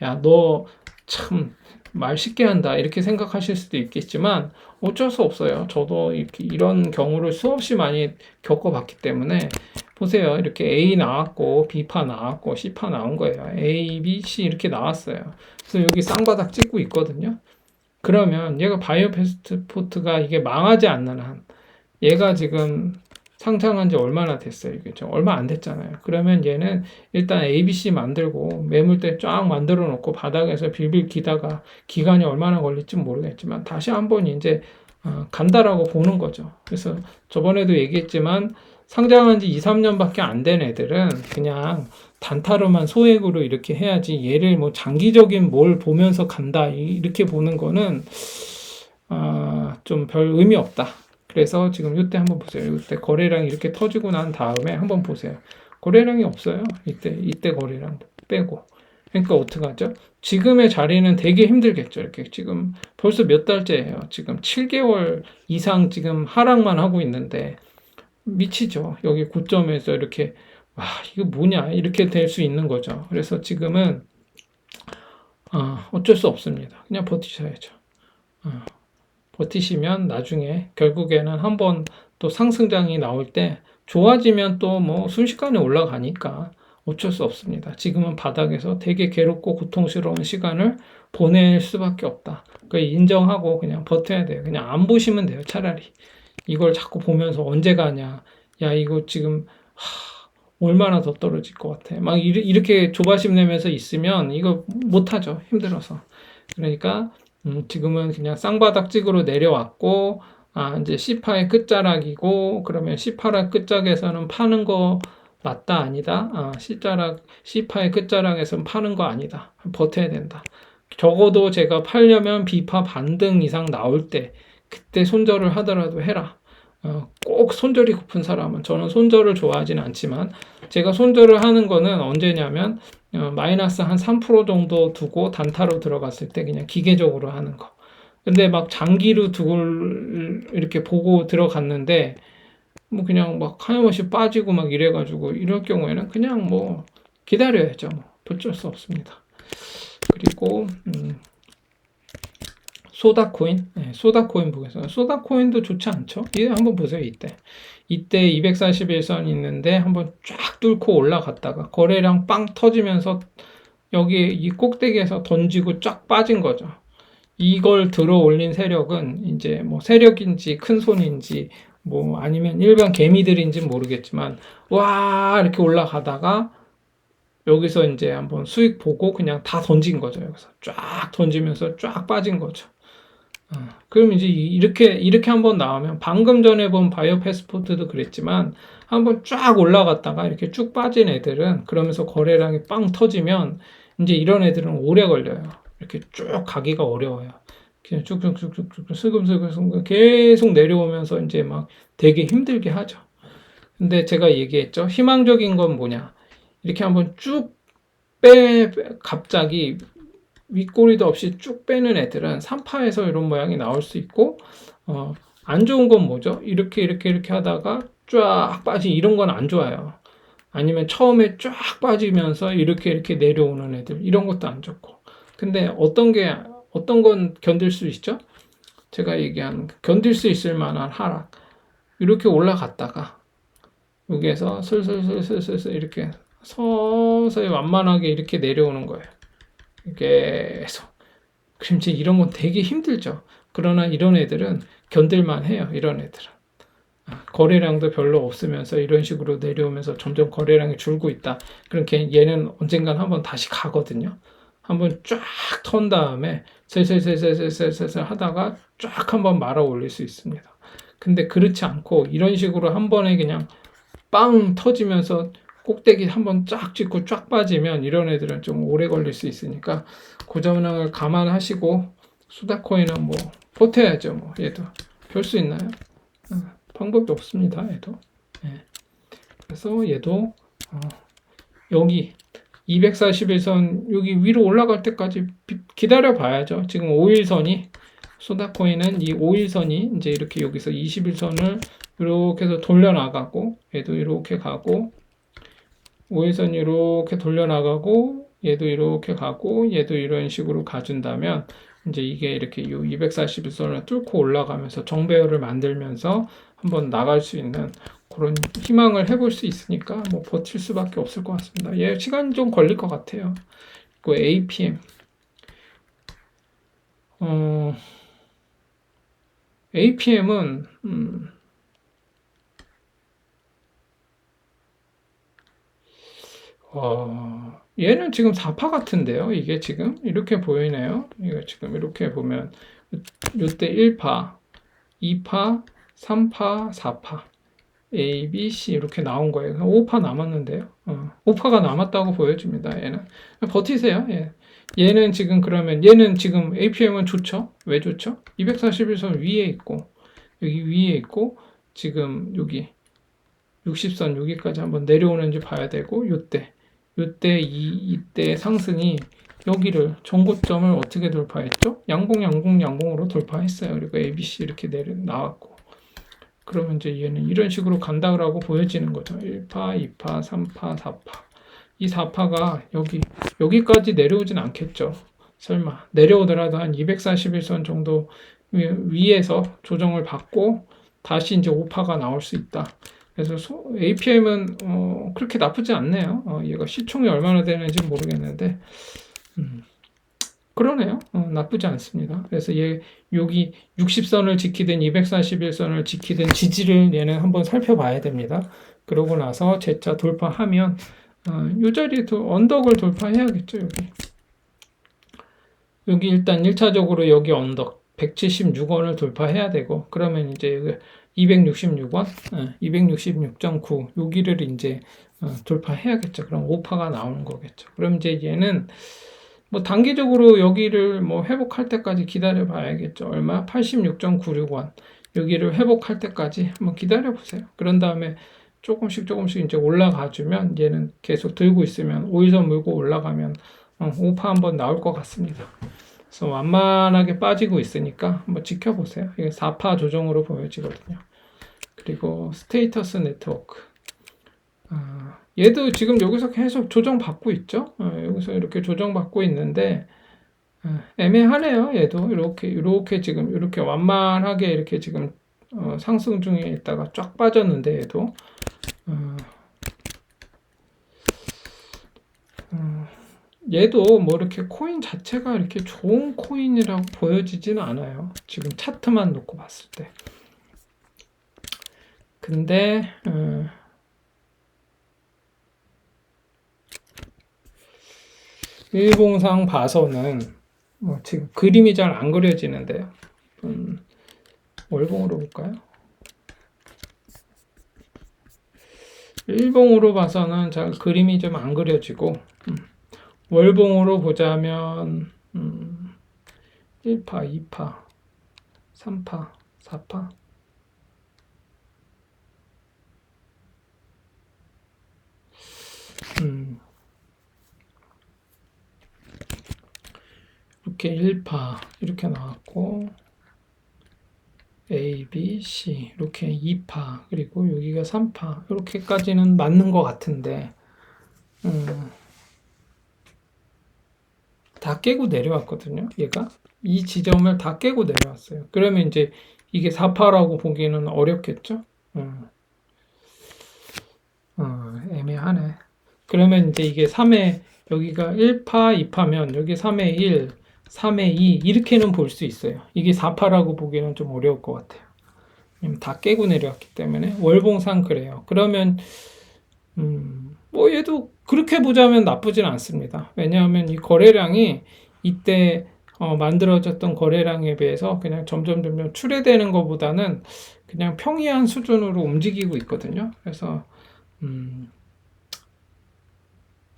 야, 너 참 말 쉽게 한다 이렇게 생각하실 수도 있겠지만 어쩔 수 없어요. 저도 이런 경우를 수없이 많이 겪어봤기 때문에 보세요. 이렇게 A 나왔고 B파 나왔고 C파 나온 거예요. A, B, C 이렇게 나왔어요. 그래서 여기 쌍바닥 찍고 있거든요. 그러면 얘가 바이오 패스포트가 이게 망하지 않는 한 얘가 지금 상장한 지 얼마나 됐어요? 이게 좀 얼마 안 됐잖아요. 그러면 얘는 일단 ABC 만들고 매물대 쫙 만들어 놓고 바닥에서 빌빌 기다가 기간이 얼마나 걸릴지 모르겠지만 다시 한번 이제 간다라고 보는 거죠. 그래서 저번에도 얘기했지만 상장한 지 2, 3년밖에 안 된 애들은 그냥 단타로만 소액으로 이렇게 해야지 얘를 뭐 장기적인 뭘 보면서 간다 이렇게 보는 거는 좀 별 의미 없다. 그래서 지금 이때 한번 보세요. 이때 거래량이 이렇게 터지고 난 다음에 한번 보세요. 거래량이 없어요. 이때 거래량 빼고. 그러니까 어떡하죠? 지금의 자리는 되게 힘들겠죠. 이렇게 지금 벌써 몇 달째예요. 지금 7개월 이상 지금 하락만 하고 있는데 미치죠. 여기 고점에서 이렇게 이거 뭐냐 이렇게 될 수 있는 거죠. 그래서 지금은 어쩔 수 없습니다. 그냥 버티셔야죠. 버티시면 나중에 결국에는 한번 또 상승장이 나올 때 좋아지면 또 뭐 순식간에 올라가니까 어쩔 수 없습니다. 지금은 바닥에서 되게 괴롭고 고통스러운 시간을 보낼 수밖에 없다. 그 인정하고 그냥 버텨야 돼요. 그냥 안 보시면 돼요. 차라리 이걸 자꾸 보면서 언제 가냐. 야 이거 지금 얼마나 더 떨어질 것 같아. 막 이렇게 조바심 내면서 있으면 이거 못하죠. 힘들어서. 그러니까 지금은 그냥 쌍바닥 찍으로 내려왔고, 이제 C파의 끝자락이고, 그러면 C파의 끝자락에서는 파는 거 맞다 아니다. C파의 끝자락에서는 파는 거 아니다. 버텨야 된다. 적어도 제가 팔려면 B파 반등 이상 나올 때 그때 손절을 하더라도 해라. 꼭 손절이 고픈 사람은, 저는 손절을 좋아하지는 않지만 제가 손절을 하는 거는 언제냐면 마이너스 한 3% 정도 두고 단타로 들어갔을 때 그냥 기계적으로 하는 거. 근데 막 장기로 두고 이렇게 보고 들어갔는데 뭐 그냥 막 하염없이 빠지고 막 이래가지고 이럴 경우에는 그냥 뭐 기다려야죠. 뭐 어쩔 수 없습니다. 그리고 소다코인, 네, 소다코인 보겠습니다. 소다코인도 좋지 않죠? 이거 한번 보세요. 이때 241선 있는데 한번 쫙 뚫고 올라갔다가 거래량 빵 터지면서 여기 이 꼭대기에서 던지고 쫙 빠진 거죠. 이걸 들어 올린 세력은 이제 뭐 세력인지 큰 손인지 뭐 아니면 일반 개미들인지 모르겠지만 와 이렇게 올라가다가 여기서 이제 한번 수익 보고 그냥 다 던진 거죠. 여기서 쫙 던지면서 쫙 빠진 거죠. 그럼 이제 이렇게 한번 나오면 방금 전에 본 바이오 패스포트도 그랬지만 한번 쫙 올라갔다가 이렇게 쭉 빠진 애들은 그러면서 거래량이 빵 터지면 이제 이런 애들은 오래 걸려요. 이렇게 쭉 가기가 어려워요. 그냥 쭉쭉쭉쭉쭉 슬금슬금 계속 내려오면서 이제 막 되게 힘들게 하죠. 근데 제가 얘기했죠. 희망적인 건 뭐냐? 이렇게 한번 갑자기 윗꼬리도 없이 쭉 빼는 애들은 3파에서 이런 모양이 나올 수 있고, 안 좋은 건 뭐죠? 이렇게 하다가 쫙 이런 건 안 좋아요. 아니면 처음에 쫙 빠지면서 이렇게 내려오는 애들, 이런 것도 안 좋고. 근데 어떤 건 견딜 수 있죠? 제가 얘기한 견딜 수 있을 만한 하락. 이렇게 올라갔다가, 여기에서 슬슬 이렇게 서서히 완만하게 이렇게 내려오는 거예요. 계속. 그럼 이제 이런 건 되게 힘들죠. 그러나 이런 애들은 견딜만 해요. 이런 애들은. 거래량도 별로 없으면서 이런 식으로 내려오면서 점점 거래량이 줄고 있다. 그렇게 얘는 언젠간 한번 다시 가거든요. 한번 쫙 턴 다음에 슬슬 하다가 쫙 한번 말아 올릴 수 있습니다. 근데 그렇지 않고 이런 식으로 한 번에 그냥 빵 터지면서 꼭대기 한번 쫙 찍고 쫙 빠지면 이런 애들은 좀 오래 걸릴 수 있으니까 그 점을 감안하시고 수다코인은 뭐 버텨야죠. 뭐 얘도 별 수 있나요? 방법이 없습니다. 얘도. 예. 그래서 얘도 여기 241선 여기 위로 올라갈 때까지 기다려 봐야죠. 지금 5일선이 소다코인은 이 5일선이 이제 이렇게 여기서 21선을 이렇게 해서 돌려나가고 얘도 이렇게 가고 5일선 이렇게 돌려나가고 얘도 이렇게 가고 얘도 이런 식으로 가준다면 이제 이게 이렇게 이 241선을 뚫고 올라가면서 정배열을 만들면서 한번 나갈 수 있는 그런 희망을 해볼 수 있으니까 뭐 버틸 수밖에 없을 것 같습니다. 얘 시간 좀 걸릴 것 같아요. 그 APM APM은 얘는 지금 4파 같은데요. 이게 지금 이렇게 보이네요. 이거 지금 이렇게 보면 이때 1파, 2파, 3파, 4파 A, B, C 이렇게 나온 거예요. 5파 남았는데요. 5파가 남았다고 보여집니다. 얘는 버티세요. 예. 얘는 지금 그러면 얘는 지금 APM은 좋죠? 왜 좋죠? 241선 위에 있고 여기 위에 있고 지금 여기 60선 여기까지 한번 내려오는지 봐야 되고 이때 상승이 여기를 전고점을 어떻게 돌파했죠? 양봉으로 돌파했어요. 그리고 ABC 이렇게 나왔고 그러면 이제 얘는 이런 식으로 간다고 보여지는 거죠. 1파, 2파, 3파, 4파. 이 4파가 여기까지 내려오진 않겠죠. 설마. 내려오더라도 한 241선 정도 위에서 조정을 받고 다시 이제 5파가 나올 수 있다. 그래서 APM은 그렇게 나쁘지 않네요. 얘가 시총이 얼마나 되는지 모르겠는데 그러네요. 나쁘지 않습니다. 그래서 여기 60선을 지키든 241선을 지키든 지지를 얘는 한번 살펴봐야 됩니다. 그러고 나서 Z자 돌파하면 이 자리 언덕을 돌파해야겠죠. 여기 일단 1차적으로 여기 언덕 176원을 돌파해야 되고, 그러면 이제 266원, 266.9 여기를 이제 돌파해야겠죠. 그럼 5파가 나오는 거겠죠. 그럼 이제 얘는 뭐 단기적으로 여기를 뭐 회복할 때까지 기다려 봐야겠죠. 얼마? 86.96원. 여기를 회복할 때까지 한번 기다려 보세요. 그런 다음에 조금씩 이제 올라가 주면, 얘는 계속 들고 있으면 5일선 물고 올라가면 5파 한번 나올 것 같습니다. 그래서 완만하게 빠지고 있으니까 한번 지켜보세요. 이게 4파 조정으로 보여지거든요. 그리고 스테이터스 네트워크. 얘도 지금 여기서 계속 조정받고 있죠. 여기서 이렇게 조정받고 있는데 애매하네요. 얘도 이렇게 지금 이렇게 완만하게 이렇게 지금 상승 중에 있다가 쫙 빠졌는데, 얘도 얘도 뭐 이렇게 코인 자체가 이렇게 좋은 코인이라고 보여지지는 않아요. 지금 차트만 놓고 봤을 때. 근데 일봉상 봐서는 뭐 지금 그림이 잘 안 그려지는데요. 월봉으로 볼까요? 일봉으로 봐서는 잘 그림이 좀 안 그려지고, 월봉으로 보자면 1파, 2파, 3파, 4파. 이렇게 1파 이렇게 나왔고, A, B, C 이렇게 2파, 그리고 여기가 3파, 이렇게까지는 맞는 것 같은데 다 깨고 내려왔거든요. 얘가 이 지점을 다 깨고 내려왔어요. 그러면 이제 이게 4파라고 보기는 어렵겠죠. 애매하네. 그러면 이제 이게 3에 여기가 1파, 2파면 여기 3에 1, 3에 2 이렇게는 볼 수 있어요. 이게 4파라고 보기는 좀 어려울 것 같아요. 다 깨고 내려왔기 때문에 월봉상 그래요. 그러면 뭐 얘도 그렇게 보자면 나쁘진 않습니다. 왜냐하면 이 거래량이 이때 만들어졌던 거래량에 비해서 그냥 점점 출회되는 것보다는 그냥 평이한 수준으로 움직이고 있거든요. 그래서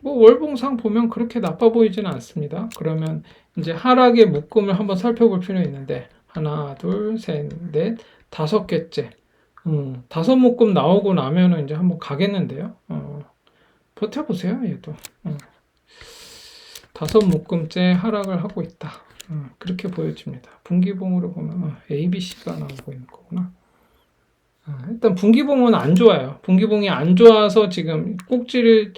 뭐 월봉상 보면 그렇게 나빠 보이지는 않습니다. 그러면 이제 하락의 묶음을 한번 살펴볼 필요가 있는데, 하나, 둘, 셋, 넷, 5개째. 5묶음 나오고 나면은 이제 한번 가겠는데요. 버텨보세요, 얘도. 5묶음째 하락을 하고 있다. 그렇게 보여집니다. 분기봉으로 보면 ABC가 나오고 있는 거구나. 일단 분기봉은 안 좋아요. 분기봉이 안 좋아서 지금 꼭지를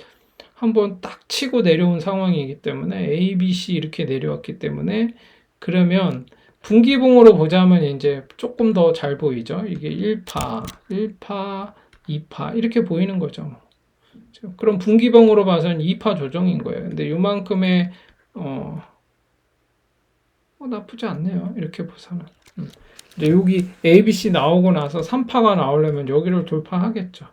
한번 딱 치고 내려온 상황이기 때문에, A, B, C 이렇게 내려왔기 때문에, 그러면 분기봉으로 보자면 이제 조금 더 잘 보이죠. 이게 1파, 2파 이렇게 보이는 거죠. 그럼 분기봉으로 봐서는 2파 조정인 거예요. 근데 요만큼의 나쁘지 않네요. 이렇게 보서는. 근데 여기 ABC 나오고 나서 3파가 나오려면 여기를 돌파하겠죠.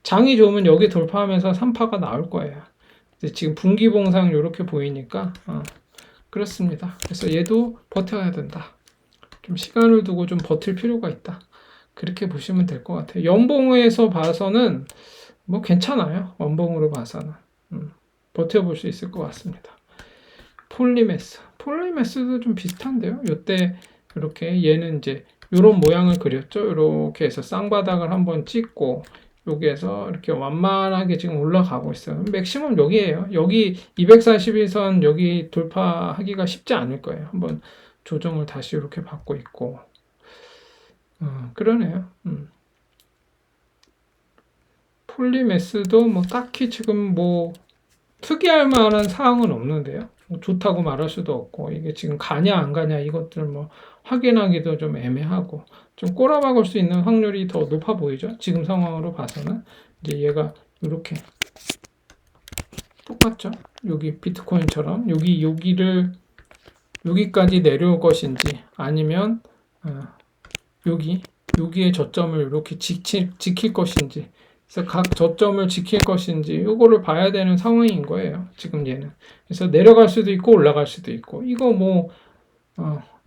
장이 좋으면 여기 돌파하면서 3파가 나올 거예요. 지금 분기봉상 이렇게 보이니까 그렇습니다. 그래서 얘도 버텨야 된다. 좀 시간을 두고 좀 버틸 필요가 있다. 그렇게 보시면 될 것 같아요. 연봉에서 봐서는 뭐 괜찮아요. 원봉으로 봐서는 버텨볼 수 있을 것 같습니다. 폴리메스도 좀 비슷한데요. 요때 이렇게 얘는 이제 이런 모양을 그렸죠. 이렇게 해서 쌍바닥을 한번 찍고 여기에서 이렇게 완만하게 지금 올라가고 있어요. 맥시멈 여기에요. 여기 241선 여기 돌파하기가 쉽지 않을 거예요. 한번 조정을 다시 이렇게 받고 있고 그러네요. 폴리메스도 뭐 딱히 지금 뭐 특이할 만한 사항은 없는데요. 뭐 좋다고 말할 수도 없고, 이게 지금 가냐 안 가냐 이것들 뭐 확인하기도 좀 애매하고, 좀 꼬라박을 수 있는 확률이 더 높아 보이죠. 지금 상황으로 봐서는 이제 얘가 이렇게 똑같죠. 여기 비트코인처럼 여기를 여기까지 내려올 것인지, 아니면 여기에 저점을 이렇게 지킬 것인지, 그래서 각 저점을 지킬 것인지 이거를 봐야 되는 상황인 거예요. 지금 얘는. 그래서 내려갈 수도 있고 올라갈 수도 있고 이거 뭐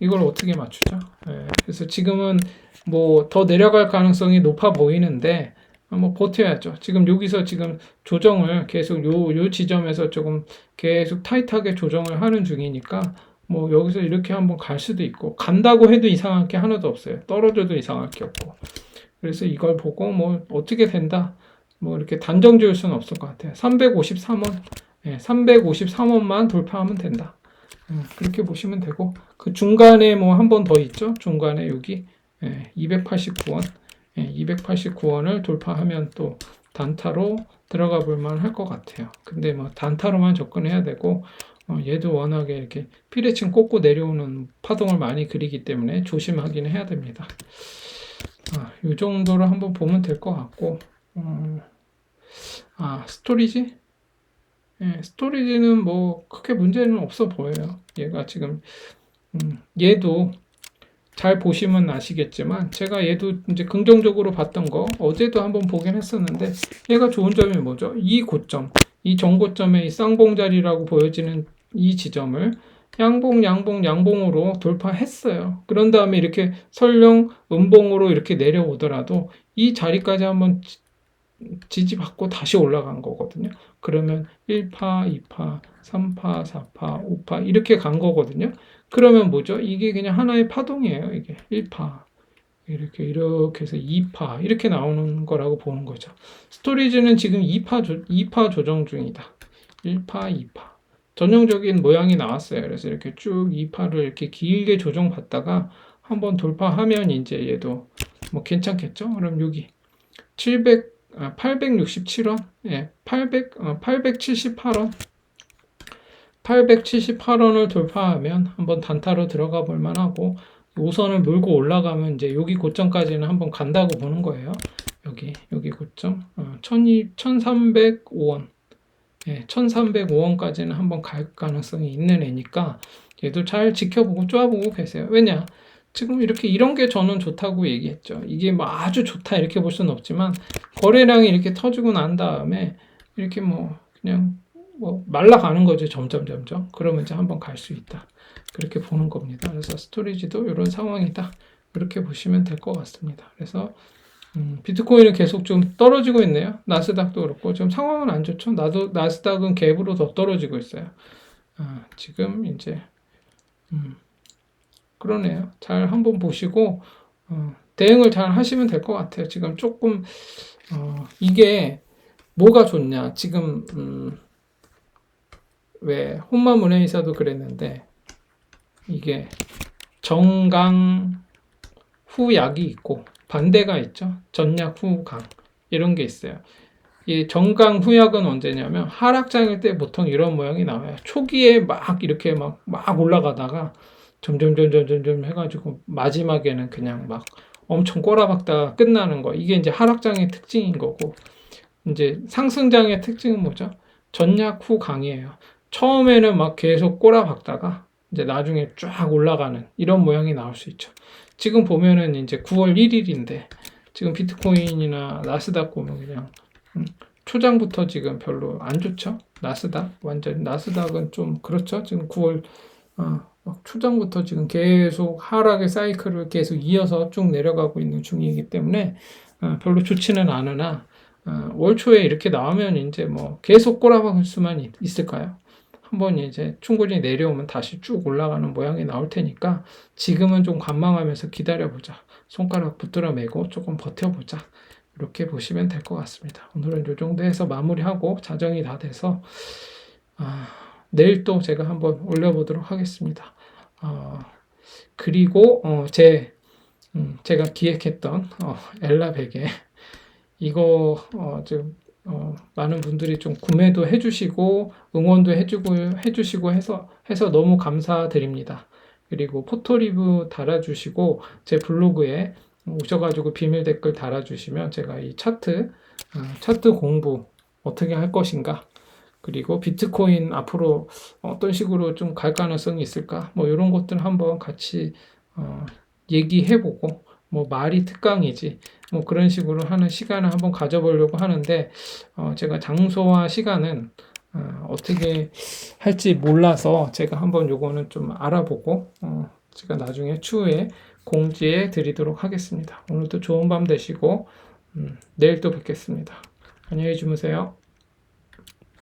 이걸 어떻게 맞추죠? 예, 그래서 지금은 뭐 더 내려갈 가능성이 높아 보이는데 뭐 버텨야죠. 지금 여기서 지금 조정을 계속 요 지점에서 조금 계속 타이트하게 조정을 하는 중이니까 뭐 여기서 이렇게 한번 갈 수도 있고 간다고 해도 이상할 게 하나도 없어요. 떨어져도 이상할 게 없고. 그래서 이걸 보고 뭐 어떻게 된다. 뭐 이렇게 단정 지을 수는 없을 것 같아요. 353원, 353원만 돌파하면 된다. 그렇게 보시면 되고 그 중간에 뭐 한 번 더 있죠. 중간에 여기 289원, 289원을 돌파하면 또 단타로 들어가 볼 만할 것 같아요. 근데 뭐 단타로만 접근해야 되고 얘도 워낙에 이렇게 피레층 꽂고 내려오는 파동을 많이 그리기 때문에 조심하기는 해야 됩니다. 이 정도로 한번 보면 될 것 같고 스토리지? 스토리지는 뭐 크게 문제는 없어 보여요. 얘가 지금 얘도 잘 보시면 아시겠지만 제가 얘도 이제 긍정적으로 봤던 거 어제도 한번 보긴 했었는데 얘가 좋은 점이 뭐죠? 이 고점, 이 정고점의 이 쌍봉자리라고 보여지는 이 지점을 양봉으로 돌파했어요. 그런 다음에 이렇게 설령 음봉으로 이렇게 내려오더라도 이 자리까지 한번 지지받고 다시 올라간 거거든요. 그러면 1파, 2파, 3파, 4파, 5파 이렇게 간 거거든요. 그러면 뭐죠? 이게 그냥 하나의 파동이에요. 이게 1파 이렇게 해서 2파 이렇게 나오는 거라고 보는 거죠. 스토리지는 지금 2파 조정 중이다. 1파, 2파 전형적인 모양이 나왔어요. 그래서 이렇게 쭉 2파를 이렇게 길게 조정받다가 한번 돌파하면 이제 얘도 뭐 괜찮겠죠? 그럼 여기 867원, 878원, 878원을 돌파하면 한번 단타로 들어가 볼 만하고, 우선을 물고 올라가면 이제 여기 고점까지는 한번 간다고 보는 거예요. 여기 고점, 1305원, 1305원까지는 한번 갈 가능성이 있는 애니까, 얘도 잘 지켜보고 쪼아보고 계세요. 왜냐? 지금 이런 게 저는 좋다고 얘기했죠. 이게 뭐 아주 좋다 이렇게 볼 수는 없지만 거래량이 이렇게 터지고 난 다음에 이렇게 뭐 그냥 뭐 말라가는 거죠. 점점. 그러면 이제 한번 갈 수 있다. 그렇게 보는 겁니다. 그래서 스토리지도 이런 상황이다. 이렇게 보시면 될 것 같습니다. 그래서 비트코인은 계속 좀 떨어지고 있네요. 나스닥도 그렇고 지금 상황은 안 좋죠. 나스닥은 갭으로 더 떨어지고 있어요. 지금 이제 그러네요. 잘 한번 보시고 대응을 잘 하시면 될 것 같아요. 지금 조금 이게 뭐가 좋냐? 지금 왜 혼마문해이사도 그랬는데 이게 정강 후약이 있고 반대가 있죠. 전약 후강 이런 게 있어요. 이 정강 후약은 언제냐면 하락장일 때 보통 이런 모양이 나와요. 초기에 막 이렇게 막 올라가다가 점점 해가지고 마지막에는 그냥 막 엄청 꼬라박다가 끝나는 거. 이게 이제 하락장의 특징인 거고, 이제 상승장의 특징은 뭐죠? 전약 후 강이에요. 처음에는 막 계속 꼬라박다가 이제 나중에 쫙 올라가는 이런 모양이 나올 수 있죠. 지금 보면은 이제 9월 1일인데 지금 비트코인이나 나스닥 보면 그냥 초장부터 지금 별로 안 좋죠. 나스닥은 좀 그렇죠. 지금 9월 초장부터 지금 계속 하락의 사이클을 계속 이어서 쭉 내려가고 있는 중이기 때문에 별로 좋지는 않으나 월 초에 이렇게 나오면 이제 뭐 계속 꼬라박을 수만 있을까요? 한번 이제 충분히 내려오면 다시 쭉 올라가는 모양이 나올 테니까 지금은 좀 관망하면서 기다려보자. 손가락 붙들어 매고 조금 버텨보자. 이렇게 보시면 될 것 같습니다. 오늘은 이 정도 해서 마무리하고 자정이 다 돼서 내일 또 제가 한번 올려보도록 하겠습니다. 그리고 제가 기획했던 엘라 베개 이거 지금 많은 분들이 좀 구매도 해주시고 응원도 해주시고 해서 너무 감사드립니다. 그리고 포토리뷰 달아주시고 제 블로그에 오셔가지고 비밀 댓글 달아주시면 제가 이 차트 공부 어떻게 할 것인가, 그리고 비트코인 앞으로 어떤 식으로 좀 갈 가능성이 있을까, 뭐 이런 것들 한번 같이 얘기해보고 뭐 말이 특강이지 뭐 그런 식으로 하는 시간을 한번 가져보려고 하는데 제가 장소와 시간은 어떻게 할지 몰라서 제가 한번 요거는 좀 알아보고 제가 나중에 추후에 공지해 드리도록 하겠습니다. 오늘도 좋은 밤 되시고 내일 또 뵙겠습니다. 안녕히 주무세요.